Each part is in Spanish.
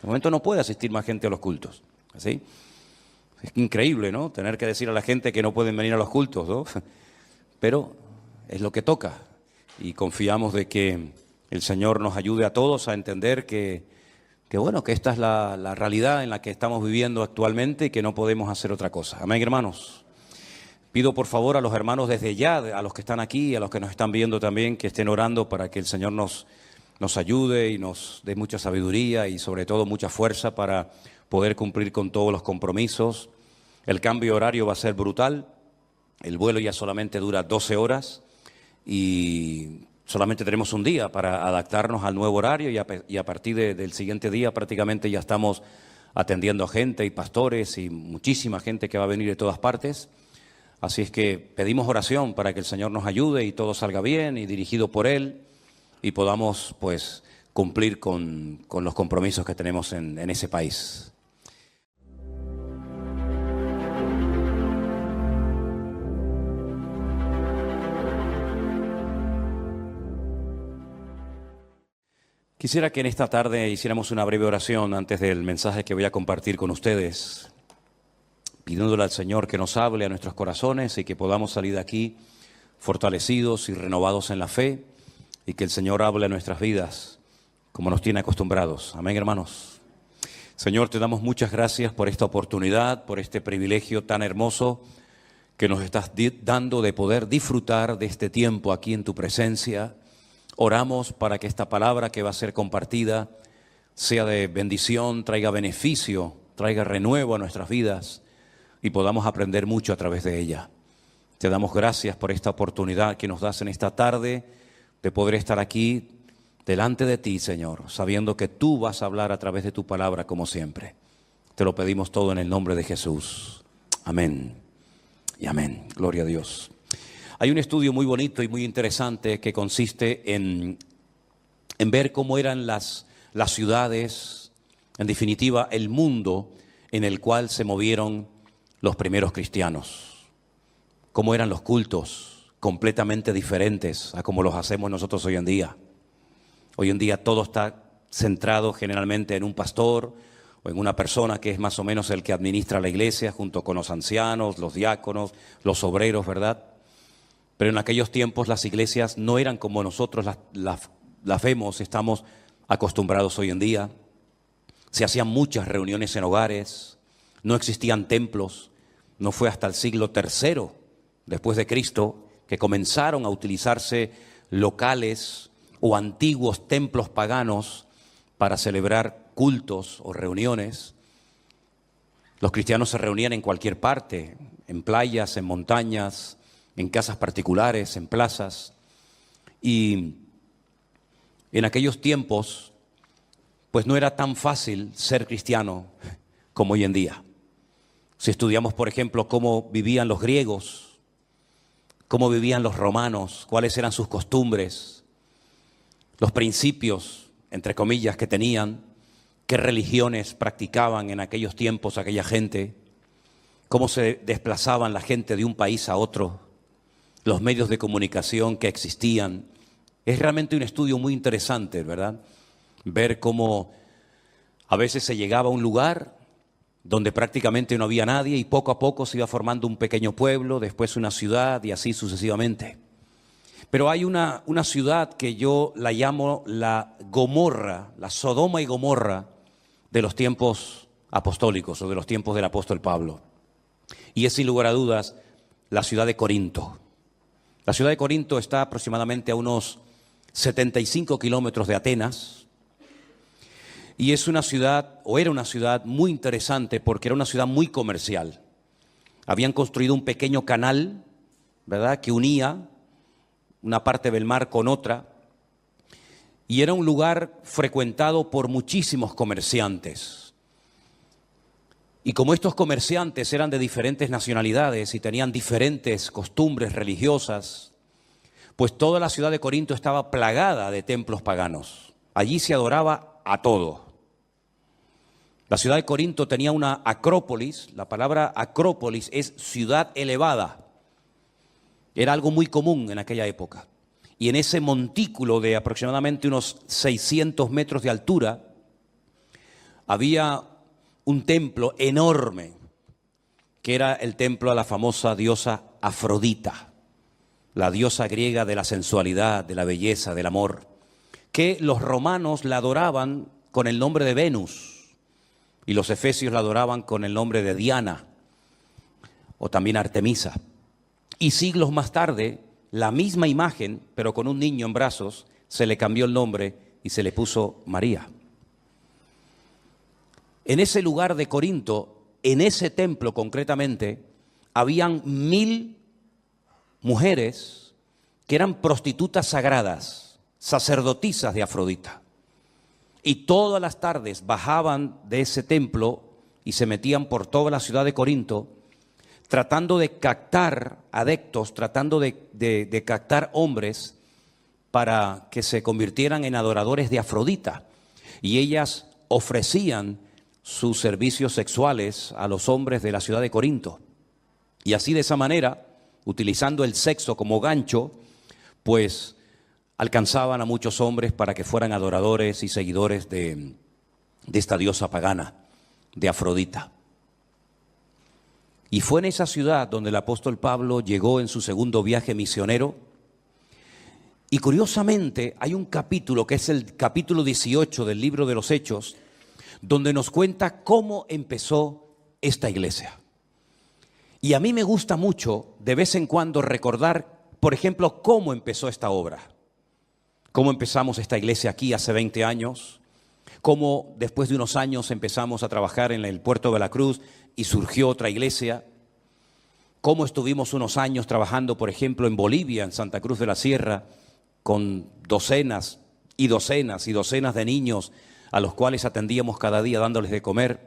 De momento no puede asistir más gente a los cultos. ¿Así? Es increíble, ¿no? Tener que decir a la gente que no pueden venir a los cultos, ¿no? Pero es lo que toca. Y confiamos de que el Señor nos ayude a todos a entender que esta es la realidad en la que estamos viviendo actualmente y que no podemos hacer otra cosa. Amén, hermanos. Pido por favor a los hermanos desde ya, a los que están aquí, a los que nos están viendo también, que estén orando para que el Señor nos ayude y nos dé mucha sabiduría y sobre todo mucha fuerza para poder cumplir con todos los compromisos. El cambio horario va a ser brutal. El vuelo ya solamente dura 12 horas y solamente tenemos un día para adaptarnos al nuevo horario y a partir del siguiente día prácticamente ya estamos atendiendo a gente y pastores y muchísima gente que va a venir de todas partes. Así es que pedimos oración para que el Señor nos ayude y todo salga bien y dirigido por Él y podamos pues cumplir con los compromisos que tenemos en ese país. Quisiera que en esta tarde hiciéramos una breve oración antes del mensaje que voy a compartir con ustedes, pidiéndole al Señor que nos hable a nuestros corazones y que podamos salir de aquí fortalecidos y renovados en la fe y que el Señor hable a nuestras vidas como nos tiene acostumbrados. Amén, hermanos. Señor, te damos muchas gracias por esta oportunidad, por este privilegio tan hermoso que nos estás dando de poder disfrutar de este tiempo aquí en tu presencia. Oramos para que esta palabra que va a ser compartida sea de bendición, traiga beneficio, traiga renuevo a nuestras vidas y podamos aprender mucho a través de ella. Te damos gracias por esta oportunidad que nos das en esta tarde de poder estar aquí delante de ti, Señor, sabiendo que tú vas a hablar a través de tu palabra como siempre. Te lo pedimos todo en el nombre de Jesús. Amén y amén. Gloria a Dios. Hay un estudio muy bonito y muy interesante que consiste en ver cómo eran las ciudades, en definitiva, el mundo en el cual se movieron los primeros cristianos. Cómo eran los cultos, completamente diferentes a como los hacemos nosotros hoy en día. Hoy en día todo está centrado generalmente en un pastor o en una persona que es más o menos el que administra la iglesia junto con los ancianos, los diáconos, los obreros, ¿verdad? Pero en aquellos tiempos las iglesias no eran como nosotros las vemos, estamos acostumbrados hoy en día. Se hacían muchas reuniones en hogares, no existían templos. No fue hasta el siglo III después de Cristo que comenzaron a utilizarse locales o antiguos templos paganos para celebrar cultos o reuniones. Los cristianos se reunían en cualquier parte, en playas, en montañas, en casas particulares, en plazas. Y en aquellos tiempos, pues no era tan fácil ser cristiano como hoy en día. Si estudiamos, por ejemplo, cómo vivían los griegos, cómo vivían los romanos, cuáles eran sus costumbres, los principios, entre comillas, que tenían, qué religiones practicaban en aquellos tiempos aquella gente, cómo se desplazaban la gente de un país a otro, los medios de comunicación que existían. Es realmente un estudio muy interesante, ¿verdad? Ver cómo a veces se llegaba a un lugar donde prácticamente no había nadie y poco a poco se iba formando un pequeño pueblo, después una ciudad y así sucesivamente. Pero hay una ciudad que yo la llamo la Gomorra, la Sodoma y Gomorra de los tiempos apostólicos o de los tiempos del apóstol Pablo. Y es sin lugar a dudas la ciudad de Corinto. La ciudad de Corinto está aproximadamente a unos 75 kilómetros de Atenas y es una ciudad, o era una ciudad muy interesante porque era una ciudad muy comercial. Habían construido un pequeño canal, ¿verdad?, que unía una parte del mar con otra y era un lugar frecuentado por muchísimos comerciantes. Y como estos comerciantes eran de diferentes nacionalidades y tenían diferentes costumbres religiosas, pues toda la ciudad de Corinto estaba plagada de templos paganos. Allí se adoraba a todo. La ciudad de Corinto tenía una acrópolis. La palabra acrópolis es ciudad elevada. Era algo muy común en aquella época. Y en ese montículo de aproximadamente unos 600 metros de altura, había un templo enorme, que era el templo a la famosa diosa Afrodita, la diosa griega de la sensualidad, de la belleza, del amor, que los romanos la adoraban con el nombre de Venus y los efesios la adoraban con el nombre de Diana o también Artemisa. Y siglos más tarde, la misma imagen, pero con un niño en brazos, se le cambió el nombre y se le puso María. En ese lugar de Corinto, en ese templo concretamente, habían 1000 mujeres que eran prostitutas sagradas, sacerdotisas de Afrodita. Y todas las tardes bajaban de ese templo y se metían por toda la ciudad de Corinto, tratando de captar adeptos, tratando de captar hombres para que se convirtieran en adoradores de Afrodita. Y ellas ofrecían sus servicios sexuales a los hombres de la ciudad de Corinto. Y así, de esa manera, utilizando el sexo como gancho, pues alcanzaban a muchos hombres para que fueran adoradores y seguidores de esta diosa pagana, de Afrodita. Y fue en esa ciudad donde el apóstol Pablo llegó en su segundo viaje misionero. Y curiosamente hay un capítulo, que es el capítulo 18 del libro de los Hechos, donde nos cuenta cómo empezó esta iglesia. Y a mí me gusta mucho de vez en cuando recordar, por ejemplo, cómo empezó esta obra. Cómo empezamos esta iglesia aquí hace 20 años, cómo después de unos años empezamos a trabajar en el puerto de Veracruz y surgió otra iglesia. Cómo estuvimos unos años trabajando, por ejemplo, en Bolivia, en Santa Cruz de la Sierra, con docenas y docenas y docenas de niños a los cuales atendíamos cada día dándoles de comer.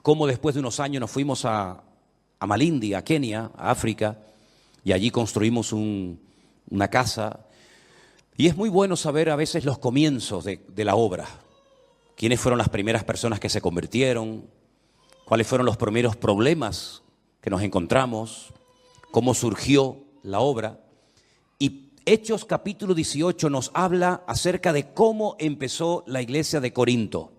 Cómo después de unos años nos fuimos a Malindi, a Kenia, a África, y allí construimos una casa. Y es muy bueno saber a veces los comienzos de la obra. Quiénes fueron las primeras personas que se convirtieron, cuáles fueron los primeros problemas que nos encontramos, cómo surgió la obra. Y Hechos capítulo 18 nos habla acerca de cómo empezó la iglesia de Corinto.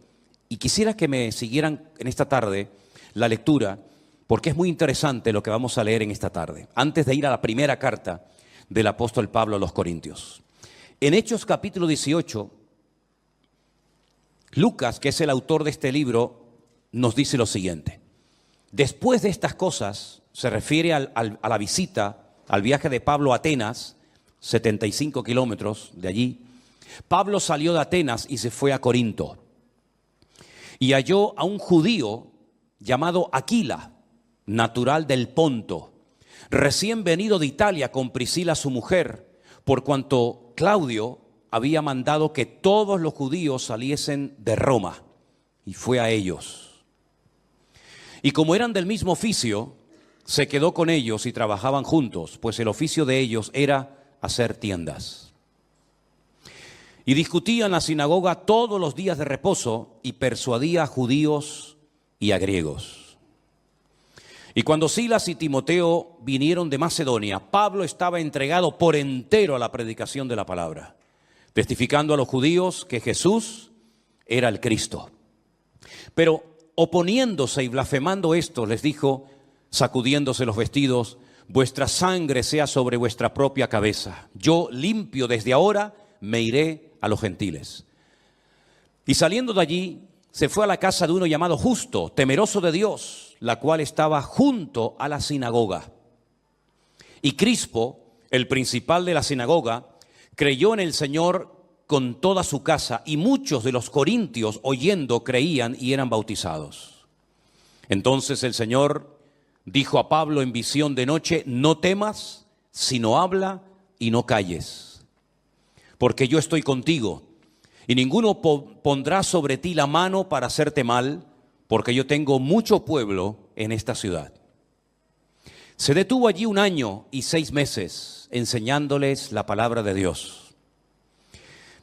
Y quisiera que me siguieran en esta tarde la lectura, porque es muy interesante lo que vamos a leer en esta tarde, antes de ir a la primera carta del apóstol Pablo a los Corintios. En Hechos capítulo 18, Lucas, que es el autor de este libro, nos dice lo siguiente. Después de estas cosas, se refiere a la visita, al viaje de Pablo a Atenas, 75 kilómetros de allí. Pablo salió de Atenas y se fue a Corinto. Y halló a un judío llamado Aquila, natural del Ponto, recién venido de Italia con Priscila su mujer, por cuanto Claudio había mandado que todos los judíos saliesen de Roma, y fue a ellos. Y como eran del mismo oficio, se quedó con ellos y trabajaban juntos, pues el oficio de ellos era hacer tiendas. Y discutía en la sinagoga todos los días de reposo y persuadía a judíos y a griegos. Y cuando Silas y Timoteo vinieron de Macedonia, Pablo estaba entregado por entero a la predicación de la palabra, testificando a los judíos que Jesús era el Cristo. Pero oponiéndose y blasfemando esto, les dijo, sacudiéndose los vestidos: vuestra sangre sea sobre vuestra propia cabeza. Yo, limpio desde ahora, me iré a los gentiles. Y saliendo de allí, se fue a la casa de uno llamado Justo, temeroso de Dios, la cual estaba junto a la sinagoga. Y Crispo, el principal de la sinagoga, creyó en el Señor con toda su casa, y muchos de los corintios, oyendo, creían y eran bautizados. Entonces el Señor dijo a Pablo en visión de noche: no temas, sino habla y no calles, porque yo estoy contigo, y ninguno pondrá sobre ti la mano para hacerte mal, porque yo tengo mucho pueblo en esta ciudad. Se detuvo allí 1 año y 6 meses, enseñándoles la palabra de Dios.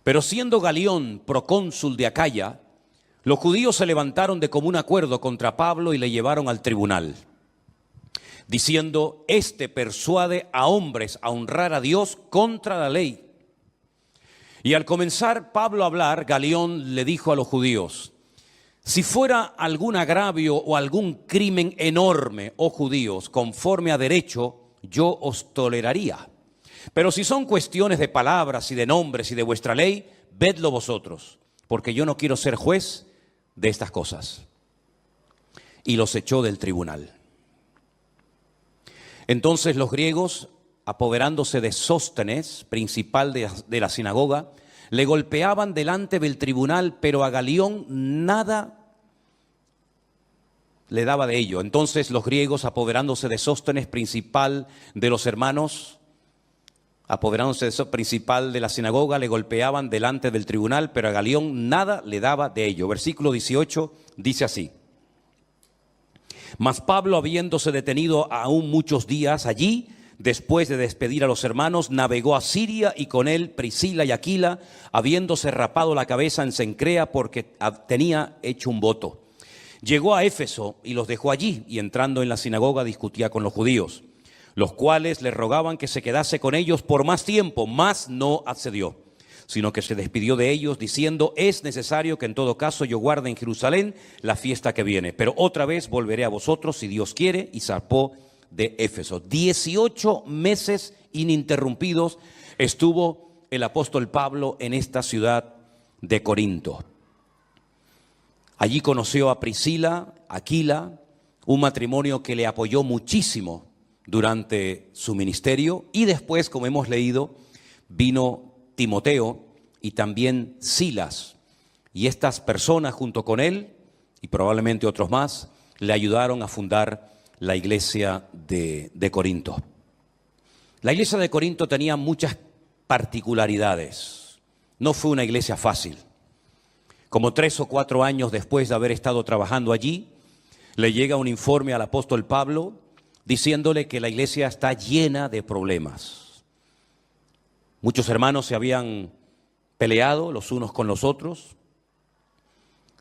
Pero siendo Galión procónsul de Acaya, los judíos se levantaron de común acuerdo contra Pablo y le llevaron al tribunal, diciendo: este persuade a hombres a honrar a Dios contra la ley. Y al comenzar Pablo a hablar, Galión le dijo a los judíos: Si fuera algún agravio o algún crimen enorme, oh judíos, conforme a derecho, yo os toleraría. Pero si son cuestiones de palabras y de nombres y de vuestra ley, vedlo vosotros, porque yo no quiero ser juez de estas cosas. Y los echó del tribunal. Entonces los griegos, apoderándose de Sóstenes, principal de la sinagoga, le golpeaban delante del tribunal, pero a Galión nada le daba de ello. Entonces los griegos, apoderándose de Sóstenes, principal de los hermanos, apoderándose de principal de la sinagoga, le golpeaban delante del tribunal, pero a Galión nada le daba de ello. Versículo 18 dice así: Mas Pablo, habiéndose detenido aún muchos días allí, después de despedir a los hermanos, navegó a Siria, y con él Priscila y Aquila, habiéndose rapado la cabeza en Cencrea porque tenía hecho un voto. Llegó a Éfeso y los dejó allí, y entrando en la sinagoga discutía con los judíos, los cuales le rogaban que se quedase con ellos por más tiempo, mas no accedió, sino que se despidió de ellos diciendo: es necesario que en todo caso yo guarde en Jerusalén la fiesta que viene, pero otra vez volveré a vosotros si Dios quiere. Y zarpó de Éfeso. 18 meses ininterrumpidos estuvo el apóstol Pablo en esta ciudad de Corinto. Allí conoció a Priscila, Aquila, un matrimonio que le apoyó muchísimo durante su ministerio, y después, como hemos leído, vino Timoteo y también Silas, y estas personas junto con él y probablemente otros más le ayudaron a fundar la iglesia de Corinto. La iglesia de Corinto tenía muchas particularidades. No fue una iglesia fácil. Como 3 o 4 años después de haber estado trabajando allí, le llega un informe al apóstol Pablo diciéndole que la iglesia está llena de problemas. Muchos hermanos se habían peleado los unos con los otros,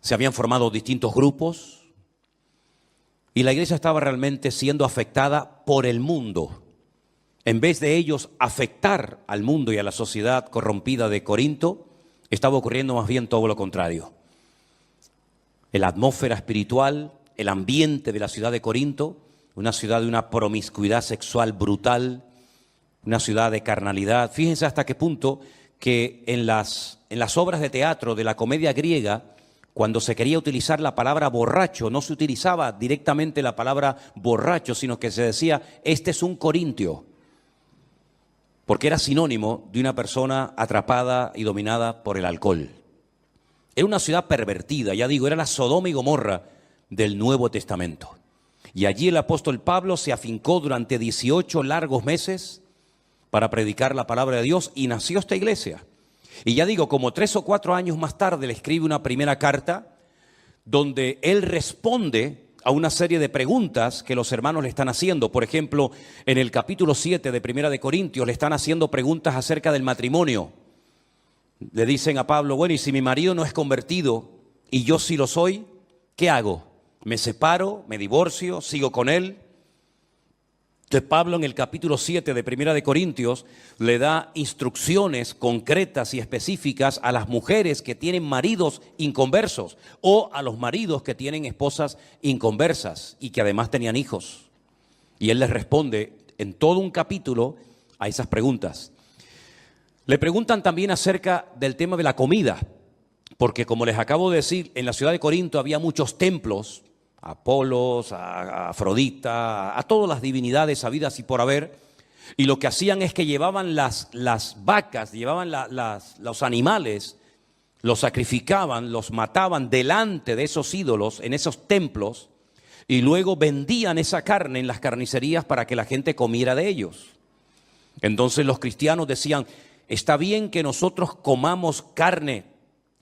se habían formado distintos grupos, y la iglesia estaba realmente siendo afectada por el mundo. En vez de ellos afectar al mundo y a la sociedad corrompida de Corinto, estaba ocurriendo más bien todo lo contrario. La atmósfera espiritual, el ambiente de la ciudad de Corinto, una ciudad de una promiscuidad sexual brutal, una ciudad de carnalidad. Fíjense hasta qué punto que en las obras de teatro de la comedia griega, cuando se quería utilizar la palabra borracho, no se utilizaba directamente la palabra borracho, sino que se decía: este es un corintio, porque era sinónimo de una persona atrapada y dominada por el alcohol. Era una ciudad pervertida, ya digo, era la Sodoma y Gomorra del Nuevo Testamento. Y allí el apóstol Pablo se afincó durante 18 largos meses para predicar la palabra de Dios, y nació esta iglesia. Y ya digo, como 3 o 4 años más tarde le escribe una primera carta donde él responde a una serie de preguntas que los hermanos le están haciendo. Por ejemplo, en el capítulo 7 de Primera de Corintios le están haciendo preguntas acerca del matrimonio. Le dicen a Pablo: bueno, y si mi marido no es convertido y yo sí lo soy, ¿qué hago? ¿Me separo? ¿Me divorcio? ¿Sigo con él? Entonces Pablo, en el capítulo 7 de Primera de Corintios, le da instrucciones concretas y específicas a las mujeres que tienen maridos inconversos, o a los maridos que tienen esposas inconversas y que además tenían hijos. Y él les responde en todo un capítulo a esas preguntas. Le preguntan también acerca del tema de la comida, porque como les acabo de decir, en la ciudad de Corinto había muchos templos, a Apolos, a Afrodita, a todas las divinidades habidas y por haber, y lo que hacían es que llevaban las vacas, llevaban los animales, los sacrificaban, los mataban delante de esos ídolos, en esos templos, y luego vendían esa carne en las carnicerías para que la gente comiera de ellos. Entonces los cristianos decían: está bien que nosotros comamos carne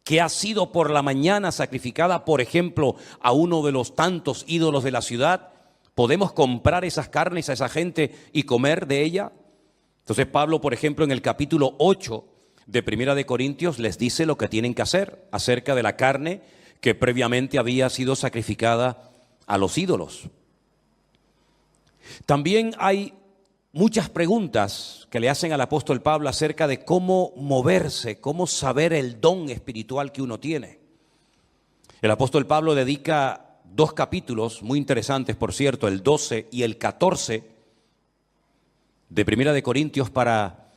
que ha sido por la mañana sacrificada, por ejemplo, a uno de los tantos ídolos de la ciudad. ¿Podemos comprar esas carnes a esa gente y comer de ella? Entonces Pablo, por ejemplo, en el capítulo 8 de Primera de Corintios les dice lo que tienen que hacer acerca de la carne que previamente había sido sacrificada a los ídolos. También hay muchas preguntas que le hacen al apóstol Pablo acerca de cómo moverse, cómo saber el don espiritual que uno tiene. El apóstol Pablo dedica 2 capítulos muy interesantes, por cierto, el 12 y el 14 de Primera de Corintios, para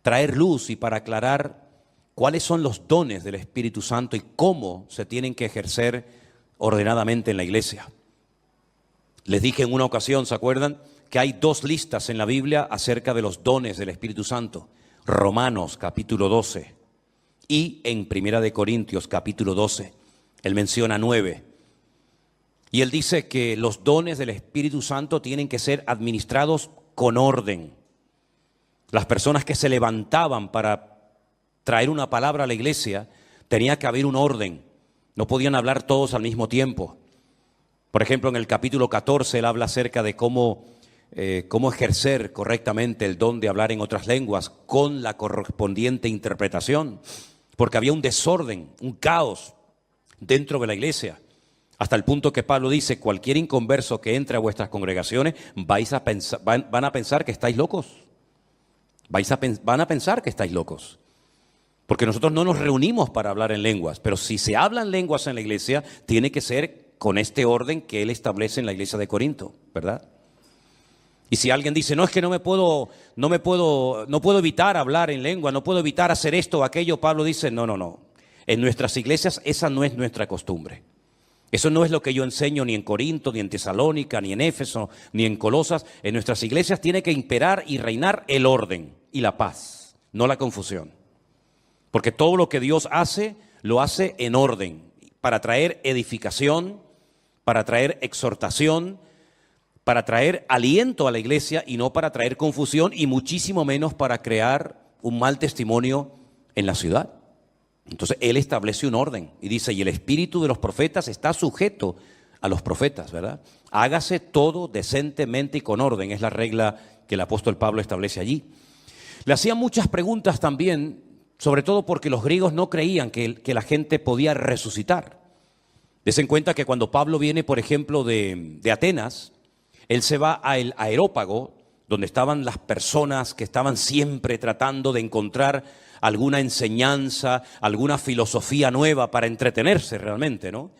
traer luz y para aclarar cuáles son los dones del Espíritu Santo y cómo se tienen que ejercer ordenadamente en la iglesia. Les dije en una ocasión, ¿se acuerdan?, que hay 2 listas en la Biblia acerca de los dones del Espíritu Santo. Romanos capítulo 12 y en Primera de Corintios capítulo 12. Él menciona 9. Y él dice que los dones del Espíritu Santo tienen que ser administrados con orden. Las personas que se levantaban para traer una palabra a la iglesia, tenía que haber un orden. No podían hablar todos al mismo tiempo. Por ejemplo, en el capítulo 14 él habla acerca de cómo ejercer correctamente el don de hablar en otras lenguas con la correspondiente interpretación, porque había un desorden, un caos dentro de la iglesia, hasta el punto que Pablo dice: cualquier inconverso que entre a vuestras congregaciones van a pensar que estáis locos. Van a pensar que estáis locos. Porque nosotros no nos reunimos para hablar en lenguas, pero si se hablan lenguas en la iglesia, tiene que ser con este orden que él establece en la iglesia de Corinto, ¿verdad? Y si alguien dice: no, es que no puedo evitar hablar en lengua, no puedo evitar hacer esto o aquello, Pablo dice: no. En nuestras iglesias esa no es nuestra costumbre. Eso no es lo que yo enseño ni en Corinto, ni en Tesalónica, ni en Éfeso, ni en Colosas. En nuestras iglesias tiene que imperar y reinar el orden y la paz, no la confusión. Porque todo lo que Dios hace, lo hace en orden, para traer edificación, para traer exhortación, para traer aliento a la iglesia y no para traer confusión, y muchísimo menos para crear un mal testimonio en la ciudad. Entonces él establece un orden y dice: y el espíritu de los profetas está sujeto a los profetas, ¿verdad? Hágase todo decentemente y con orden, es la regla que el apóstol Pablo establece allí. Le hacían muchas preguntas también, sobre todo porque los griegos no creían que la gente podía resucitar. Des en cuenta que cuando Pablo viene, por ejemplo, de Atenas, él se va al Areópago, donde estaban las personas que estaban siempre tratando de encontrar alguna enseñanza, alguna filosofía nueva para entretenerse realmente, ¿no?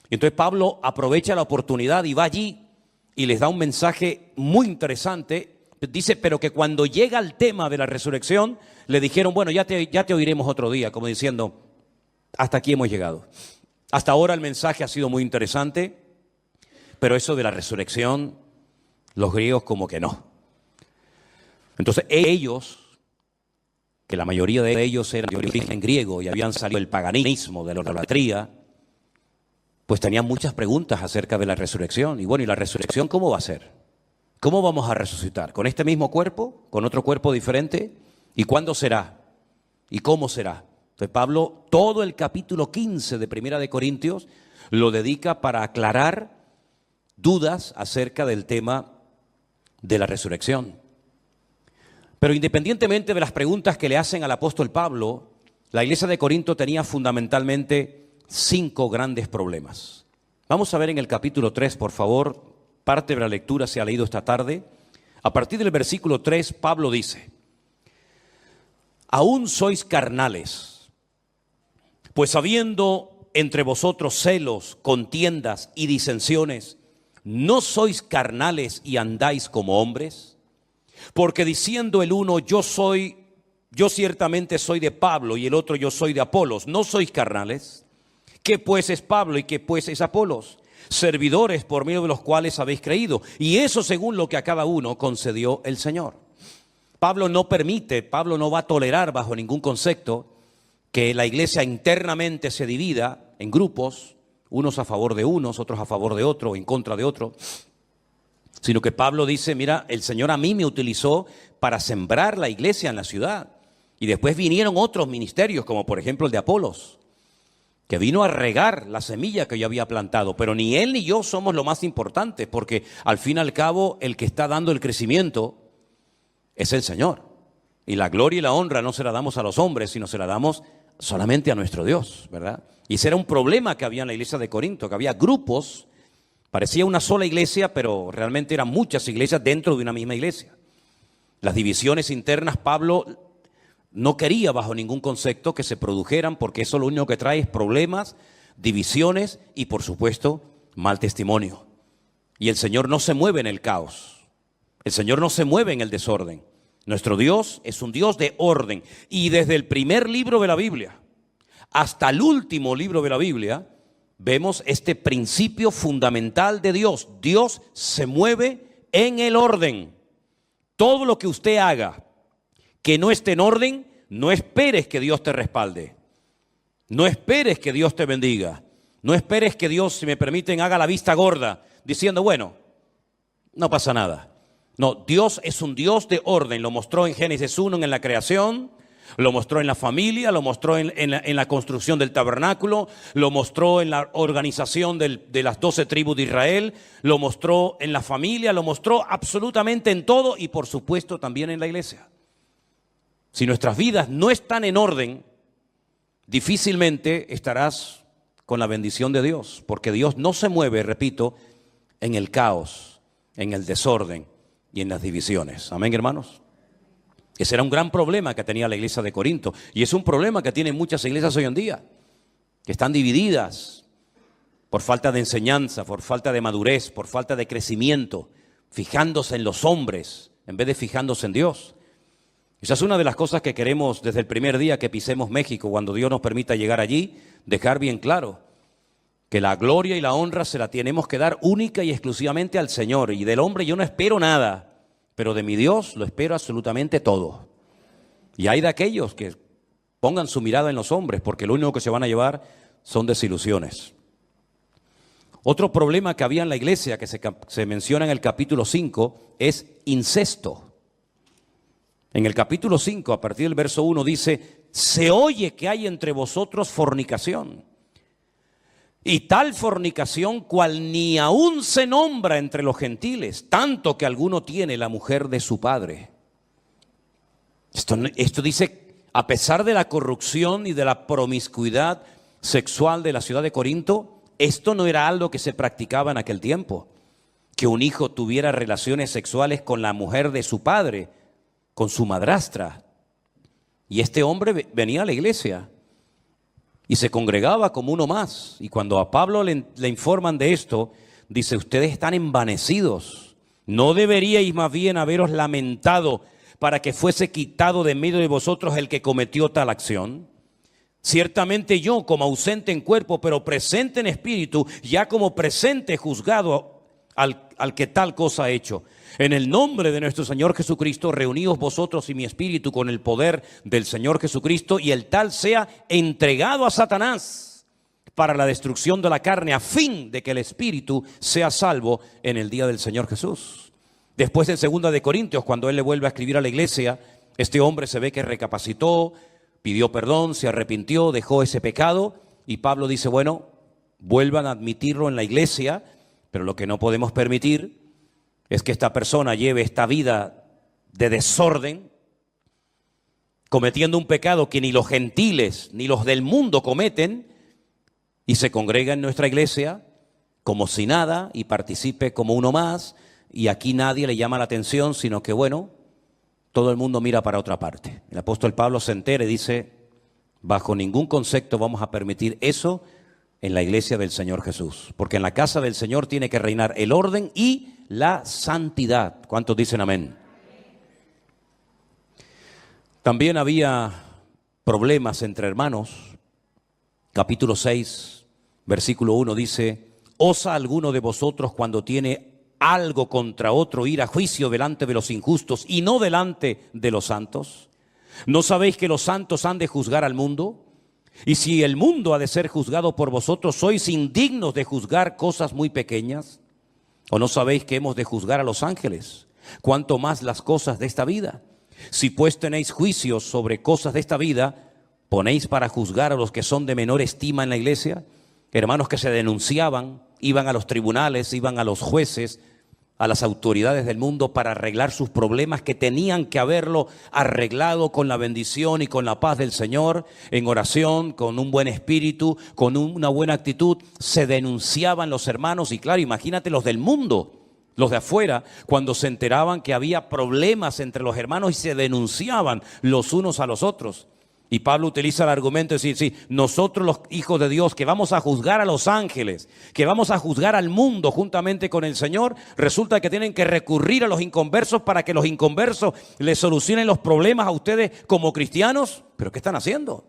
Entonces Pablo aprovecha la oportunidad y va allí y les da un mensaje muy interesante. Dice: pero que cuando llega el tema de la resurrección, le dijeron: bueno, ya te oiremos otro día, como diciendo: hasta aquí hemos llegado. Hasta ahora el mensaje ha sido muy interesante, pero eso de la resurrección, los griegos como que no. Entonces ellos, que la mayoría de ellos eran de origen griego y habían salido del paganismo, de la idolatría, pues tenían muchas preguntas acerca de la resurrección. Y bueno, ¿y la resurrección cómo va a ser? ¿Cómo vamos a resucitar? ¿Con este mismo cuerpo? ¿Con otro cuerpo diferente? ¿Y cuándo será? ¿Y cómo será? Entonces Pablo, todo el capítulo 15 de Primera de Corintios lo dedica para aclarar dudas acerca del tema de la resurrección. Pero independientemente de las preguntas que le hacen al apóstol Pablo, la iglesia de Corinto tenía fundamentalmente 5 grandes problemas. Vamos a ver en el capítulo 3, por favor, parte de la lectura se ha leído esta tarde. A partir del versículo 3, Pablo dice: aún sois carnales, pues habiendo entre vosotros celos, contiendas y disensiones, ¿no sois carnales y andáis como hombres? Porque diciendo el uno: yo ciertamente soy de Pablo, y el otro: yo soy de Apolos, ¿no sois carnales? ¿Qué pues es Pablo y qué pues es Apolos? Servidores por medio de los cuales habéis creído, y eso según lo que a cada uno concedió el Señor. Pablo no va a tolerar bajo ningún concepto que la iglesia internamente se divida en grupos, unos a favor de unos, otros a favor de otro, en contra de otro, sino que Pablo dice: mira, el Señor a mí me utilizó para sembrar la iglesia en la ciudad, y después vinieron otros ministerios, como por ejemplo el de Apolos, que vino a regar la semilla que yo había plantado, pero ni él ni yo somos lo más importante, porque al fin y al cabo el que está dando el crecimiento es el Señor, y la gloria y la honra no se la damos a los hombres, sino se la damos solamente a nuestro Dios, ¿verdad? Y ese era un problema que había en la iglesia de Corinto, que había grupos, parecía una sola iglesia, pero realmente eran muchas iglesias dentro de una misma iglesia. Las divisiones internas, Pablo no quería bajo ningún concepto que se produjeran, porque eso lo único que trae es problemas divisiones y, por supuesto, mal testimonio. Y el Señor no se mueve en el caos. El Señor no se mueve en el desorden. Nuestro Dios es un Dios de orden. Y desde el primer libro de la Biblia hasta el último libro de la Biblia, vemos este principio fundamental de Dios. Dios se mueve en el orden. Todo lo que usted haga que no esté en orden, no esperes que Dios te respalde. No esperes que Dios te bendiga. No esperes que Dios, si me permiten, haga la vista gorda, diciendo, bueno, no pasa nada. No, Dios es un Dios de orden. Lo mostró en Génesis 1 en la creación, lo mostró en la familia, lo mostró en la construcción del tabernáculo, lo mostró en la organización de las 12 tribus de Israel, lo mostró en la familia, lo mostró absolutamente en todo y por supuesto también en la iglesia. Si nuestras vidas no están en orden, difícilmente estarás con la bendición de Dios, porque Dios no se mueve, repito, en el caos, en el desorden y en las divisiones. Amén, hermanos. Ese era un gran problema que tenía la iglesia de Corinto y es un problema que tienen muchas iglesias hoy en día, que están divididas por falta de enseñanza, por falta de madurez, por falta de crecimiento, fijándose en los hombres en vez de fijándose en Dios. Esa es una de las cosas que queremos desde el primer día que pisemos México, cuando Dios nos permita llegar allí, dejar bien claro que la gloria y la honra se la tenemos que dar única y exclusivamente al Señor. Y del hombre yo no espero nada, pero de mi Dios lo espero absolutamente todo. Y hay de aquellos que pongan su mirada en los hombres, porque lo único que se van a llevar son desilusiones. Otro problema que había en la iglesia, que se menciona en el capítulo 5, es incesto. En el capítulo 5, a partir del verso 1, dice, se oye que hay entre vosotros fornicación. Y tal fornicación cual ni aún se nombra entre los gentiles, tanto que alguno tiene la mujer de su padre. Esto dice, a pesar de la corrupción y de la promiscuidad sexual de la ciudad de Corinto, esto no era algo que se practicaba en aquel tiempo. Que un hijo tuviera relaciones sexuales con la mujer de su padre, con su madrastra. Y este hombre venía a la iglesia y se congregaba como uno más. Y cuando a Pablo le informan de esto, dice, ustedes están envanecidos. ¿No deberíais más bien haberos lamentado para que fuese quitado de medio de vosotros el que cometió tal acción? Ciertamente yo, como ausente en cuerpo, pero presente en espíritu, ya como presente juzgado al que tal cosa ha hecho. En el nombre de nuestro Señor Jesucristo, reuníos vosotros y mi espíritu con el poder del Señor Jesucristo, y el tal sea entregado a Satanás para la destrucción de la carne, a fin de que el espíritu sea salvo en el día del Señor Jesús. Después en 2 de Corintios, cuando él le vuelve a escribir a la iglesia, este hombre se ve que recapacitó, pidió perdón, se arrepintió, dejó ese pecado, y Pablo dice, bueno, vuelvan a admitirlo en la iglesia, pero lo que no podemos permitir es que esta persona lleve esta vida de desorden, cometiendo un pecado que ni los gentiles ni los del mundo cometen, y se congrega en nuestra iglesia como si nada y participe como uno más, y aquí nadie le llama la atención, sino que bueno, todo el mundo mira para otra parte. El apóstol Pablo se entera y dice, bajo ningún concepto vamos a permitir eso en la iglesia del Señor Jesús, porque en la casa del Señor tiene que reinar el orden y la santidad. ¿Cuántos dicen amén? También había problemas entre hermanos. Capítulo 6, versículo 1 dice, ¿osa alguno de vosotros cuando tiene algo contra otro ir a juicio delante de los injustos y no delante de los santos? ¿No sabéis que los santos han de juzgar al mundo? Y si el mundo ha de ser juzgado por vosotros, ¿sois indignos de juzgar cosas muy pequeñas? ¿O no sabéis que hemos de juzgar a los ángeles? ¿Cuánto más las cosas de esta vida? Si pues tenéis juicios sobre cosas de esta vida, ¿ponéis para juzgar a los que son de menor estima en la iglesia? Hermanos que se denunciaban, iban a los tribunales, iban a los jueces, a las autoridades del mundo para arreglar sus problemas, que tenían que haberlo arreglado con la bendición y con la paz del Señor, en oración, con un buen espíritu, con una buena actitud. Se denunciaban los hermanos y claro, imagínate los del mundo, los de afuera, cuando se enteraban que había problemas entre los hermanos y se denunciaban los unos a los otros. Y Pablo utiliza el argumento de decir, sí, nosotros los hijos de Dios que vamos a juzgar a los ángeles, que vamos a juzgar al mundo juntamente con el Señor, resulta que tienen que recurrir a los inconversos para que los inconversos les solucionen los problemas a ustedes como cristianos. ¿Pero qué están haciendo?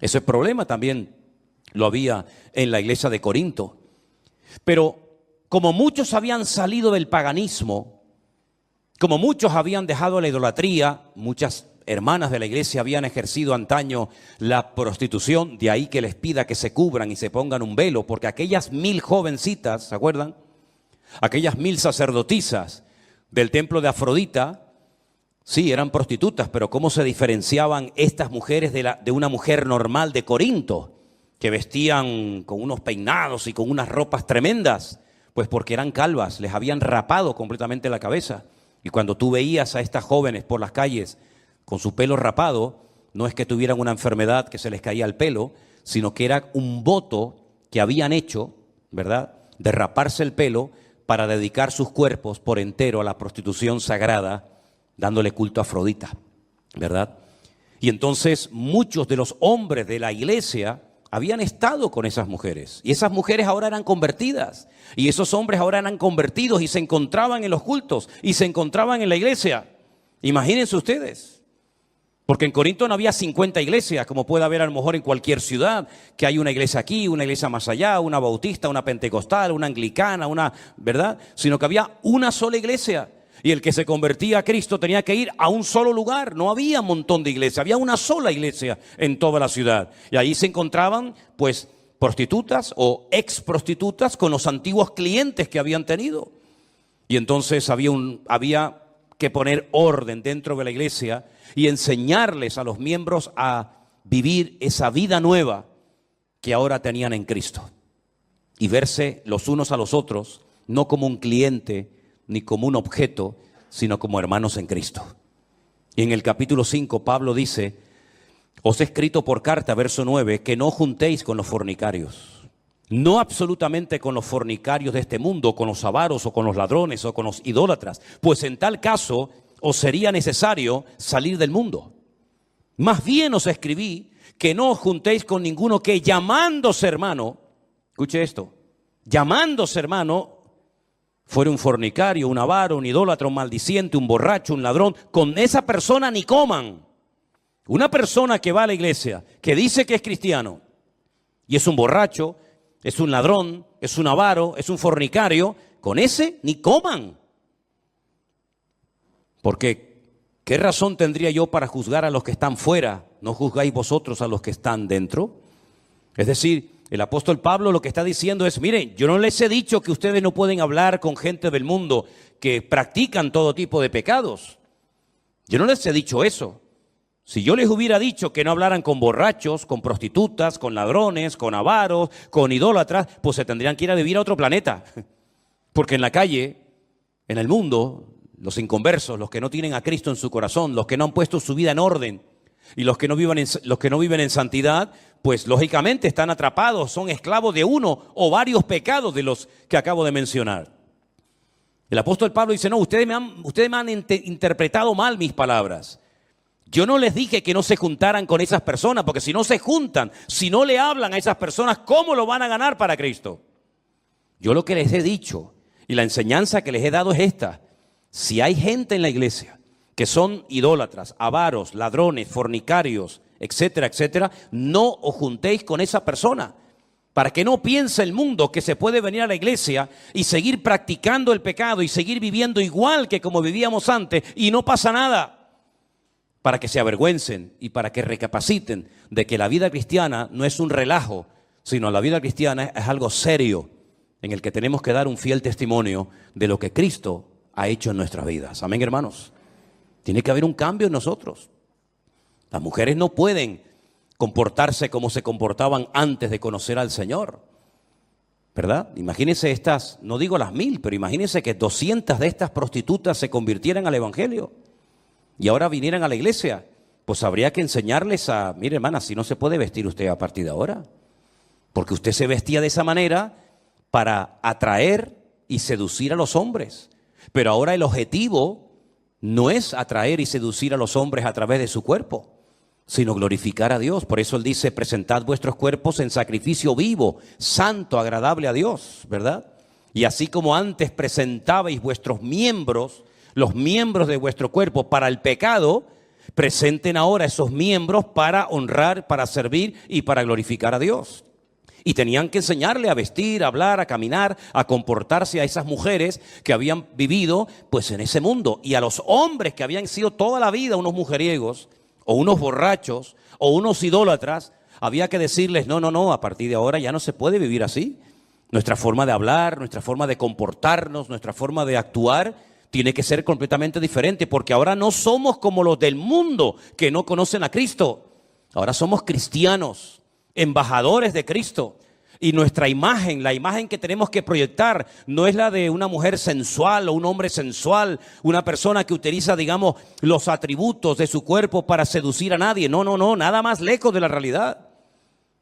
Ese problema también lo había en la iglesia de Corinto. Pero como muchos habían salido del paganismo, como muchos habían dejado la idolatría, muchas hermanas de la iglesia habían ejercido antaño la prostitución, de ahí que les pida que se cubran y se pongan un velo, porque aquellas 1000 jovencitas, ¿se acuerdan? Aquellas 1000 sacerdotisas del templo de Afrodita, sí, eran prostitutas, pero ¿cómo se diferenciaban estas mujeres de una mujer normal de Corinto, que vestían con unos peinados y con unas ropas tremendas? Pues porque eran calvas, les habían rapado completamente la cabeza. Y cuando tú veías a estas jóvenes por las calles con su pelo rapado, no es que tuvieran una enfermedad que se les caía el pelo, sino que era un voto que habían hecho, ¿verdad?, de raparse el pelo para dedicar sus cuerpos por entero a la prostitución sagrada, dándole culto a Afrodita, ¿verdad? Y entonces muchos de los hombres de la iglesia habían estado con esas mujeres, y esas mujeres ahora eran convertidas, y esos hombres ahora eran convertidos y se encontraban en los cultos, y se encontraban en la iglesia. Imagínense ustedes. Porque en Corinto no había 50 iglesias, como puede haber a lo mejor en cualquier ciudad, que hay una iglesia aquí, una iglesia más allá, una bautista, una pentecostal, una anglicana, ¿verdad? Sino que había una sola iglesia. Y el que se convertía a Cristo tenía que ir a un solo lugar. No había un montón de iglesias, había una sola iglesia en toda la ciudad. Y ahí se encontraban, pues, prostitutas o ex prostitutas con los antiguos clientes que habían tenido. Y entonces había que poner orden dentro de la iglesia y enseñarles a los miembros a vivir esa vida nueva que ahora tenían en Cristo. Y verse los unos a los otros, no como un cliente ni como un objeto, sino como hermanos en Cristo. Y en el capítulo 5 Pablo dice, os he escrito por carta, verso 9, que no juntéis con los fornicarios. No absolutamente con los fornicarios de este mundo, con los avaros o con los ladrones o con los idólatras, pues en tal caso os sería necesario salir del mundo. Más bien os escribí que no os juntéis con ninguno que llamándose hermano, escuche esto, llamándose hermano, fuera un fornicario, un avaro, un idólatra, un maldiciente, un borracho, un ladrón, con esa persona ni coman. Una persona que va a la iglesia, que dice que es cristiano, y es un borracho, es un ladrón, es un avaro, es un fornicario, con ese ni coman. Porque, ¿qué razón tendría yo para juzgar a los que están fuera? ¿No juzgáis vosotros a los que están dentro? Es decir, el apóstol Pablo lo que está diciendo es, miren, yo no les he dicho que ustedes no pueden hablar con gente del mundo que practican todo tipo de pecados. Yo no les he dicho eso. Si yo les hubiera dicho que no hablaran con borrachos, con prostitutas, con ladrones, con avaros, con idólatras, pues se tendrían que ir a vivir a otro planeta. Porque en la calle, en el mundo, los inconversos, los que no tienen a Cristo en su corazón, los que no han puesto su vida en orden y los que no viven en santidad, pues lógicamente están atrapados, son esclavos de uno o varios pecados de los que acabo de mencionar. El apóstol Pablo dice, no, ustedes me han interpretado mal mis palabras. Yo no les dije que no se juntaran con esas personas, porque si no se juntan, si no le hablan a esas personas, ¿cómo lo van a ganar para Cristo? Yo lo que les he dicho y la enseñanza que les he dado es esta. Si hay gente en la iglesia que son idólatras, avaros, ladrones, fornicarios, etcétera, etcétera, no os juntéis con esa persona. Para que no piense el mundo que se puede venir a la iglesia y seguir practicando el pecado y seguir viviendo igual que como vivíamos antes y no pasa nada. Para que se avergüencen y para que recapaciten de que la vida cristiana no es un relajo, sino la vida cristiana es algo serio en el que tenemos que dar un fiel testimonio de lo que Cristo ha hecho en nuestras vidas. Amén, hermanos. Tiene que haber un cambio en nosotros. Las mujeres no pueden comportarse como se comportaban antes de conocer al Señor, ¿verdad? Imagínense estas, no digo las 1000, pero imagínense que 200 de estas prostitutas se convirtieran al evangelio y ahora vinieran a la iglesia. Pues habría que enseñarles a, mire hermana, si no se puede vestir usted a partir de ahora, porque usted se vestía de esa manera para atraer y seducir a los hombres, pero ahora el objetivo no es atraer y seducir a los hombres a través de su cuerpo, sino glorificar a Dios. Por eso Él dice, presentad vuestros cuerpos en sacrificio vivo, santo, agradable a Dios, ¿verdad? Y así como antes presentabais vuestros miembros, los miembros de vuestro cuerpo para el pecado, presenten ahora esos miembros para honrar, para servir y para glorificar a Dios. Y tenían que enseñarle a vestir, a hablar, a caminar, a comportarse a esas mujeres que habían vivido pues en ese mundo. Y a los hombres que habían sido toda la vida unos mujeriegos, o unos borrachos, o unos idólatras, había que decirles, no, a partir de ahora ya no se puede vivir así. Nuestra forma de hablar, nuestra forma de comportarnos, nuestra forma de actuar tiene que ser completamente diferente, porque ahora no somos como los del mundo que no conocen a Cristo. Ahora somos cristianos, embajadores de Cristo. Y nuestra imagen, la imagen que tenemos que proyectar, no es la de una mujer sensual o un hombre sensual, una persona que utiliza, digamos, los atributos de su cuerpo para seducir a nadie. No, nada más lejos de la realidad.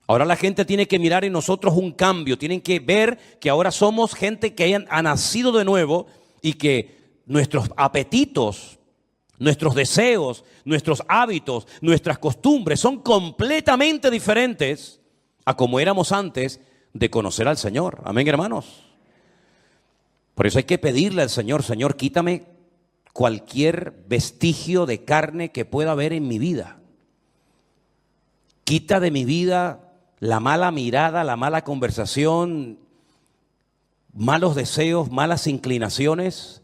Ahora la gente tiene que mirar en nosotros un cambio, tienen que ver que ahora somos gente que ha nacido de nuevo y que nuestros apetitos, nuestros deseos, nuestros hábitos, nuestras costumbres son completamente diferentes a como éramos antes de conocer al Señor. Amén, hermanos. Por eso hay que pedirle al Señor, Señor, quítame cualquier vestigio de carne que pueda haber en mi vida. Quita de mi vida la mala mirada, la mala conversación, malos deseos, malas inclinaciones.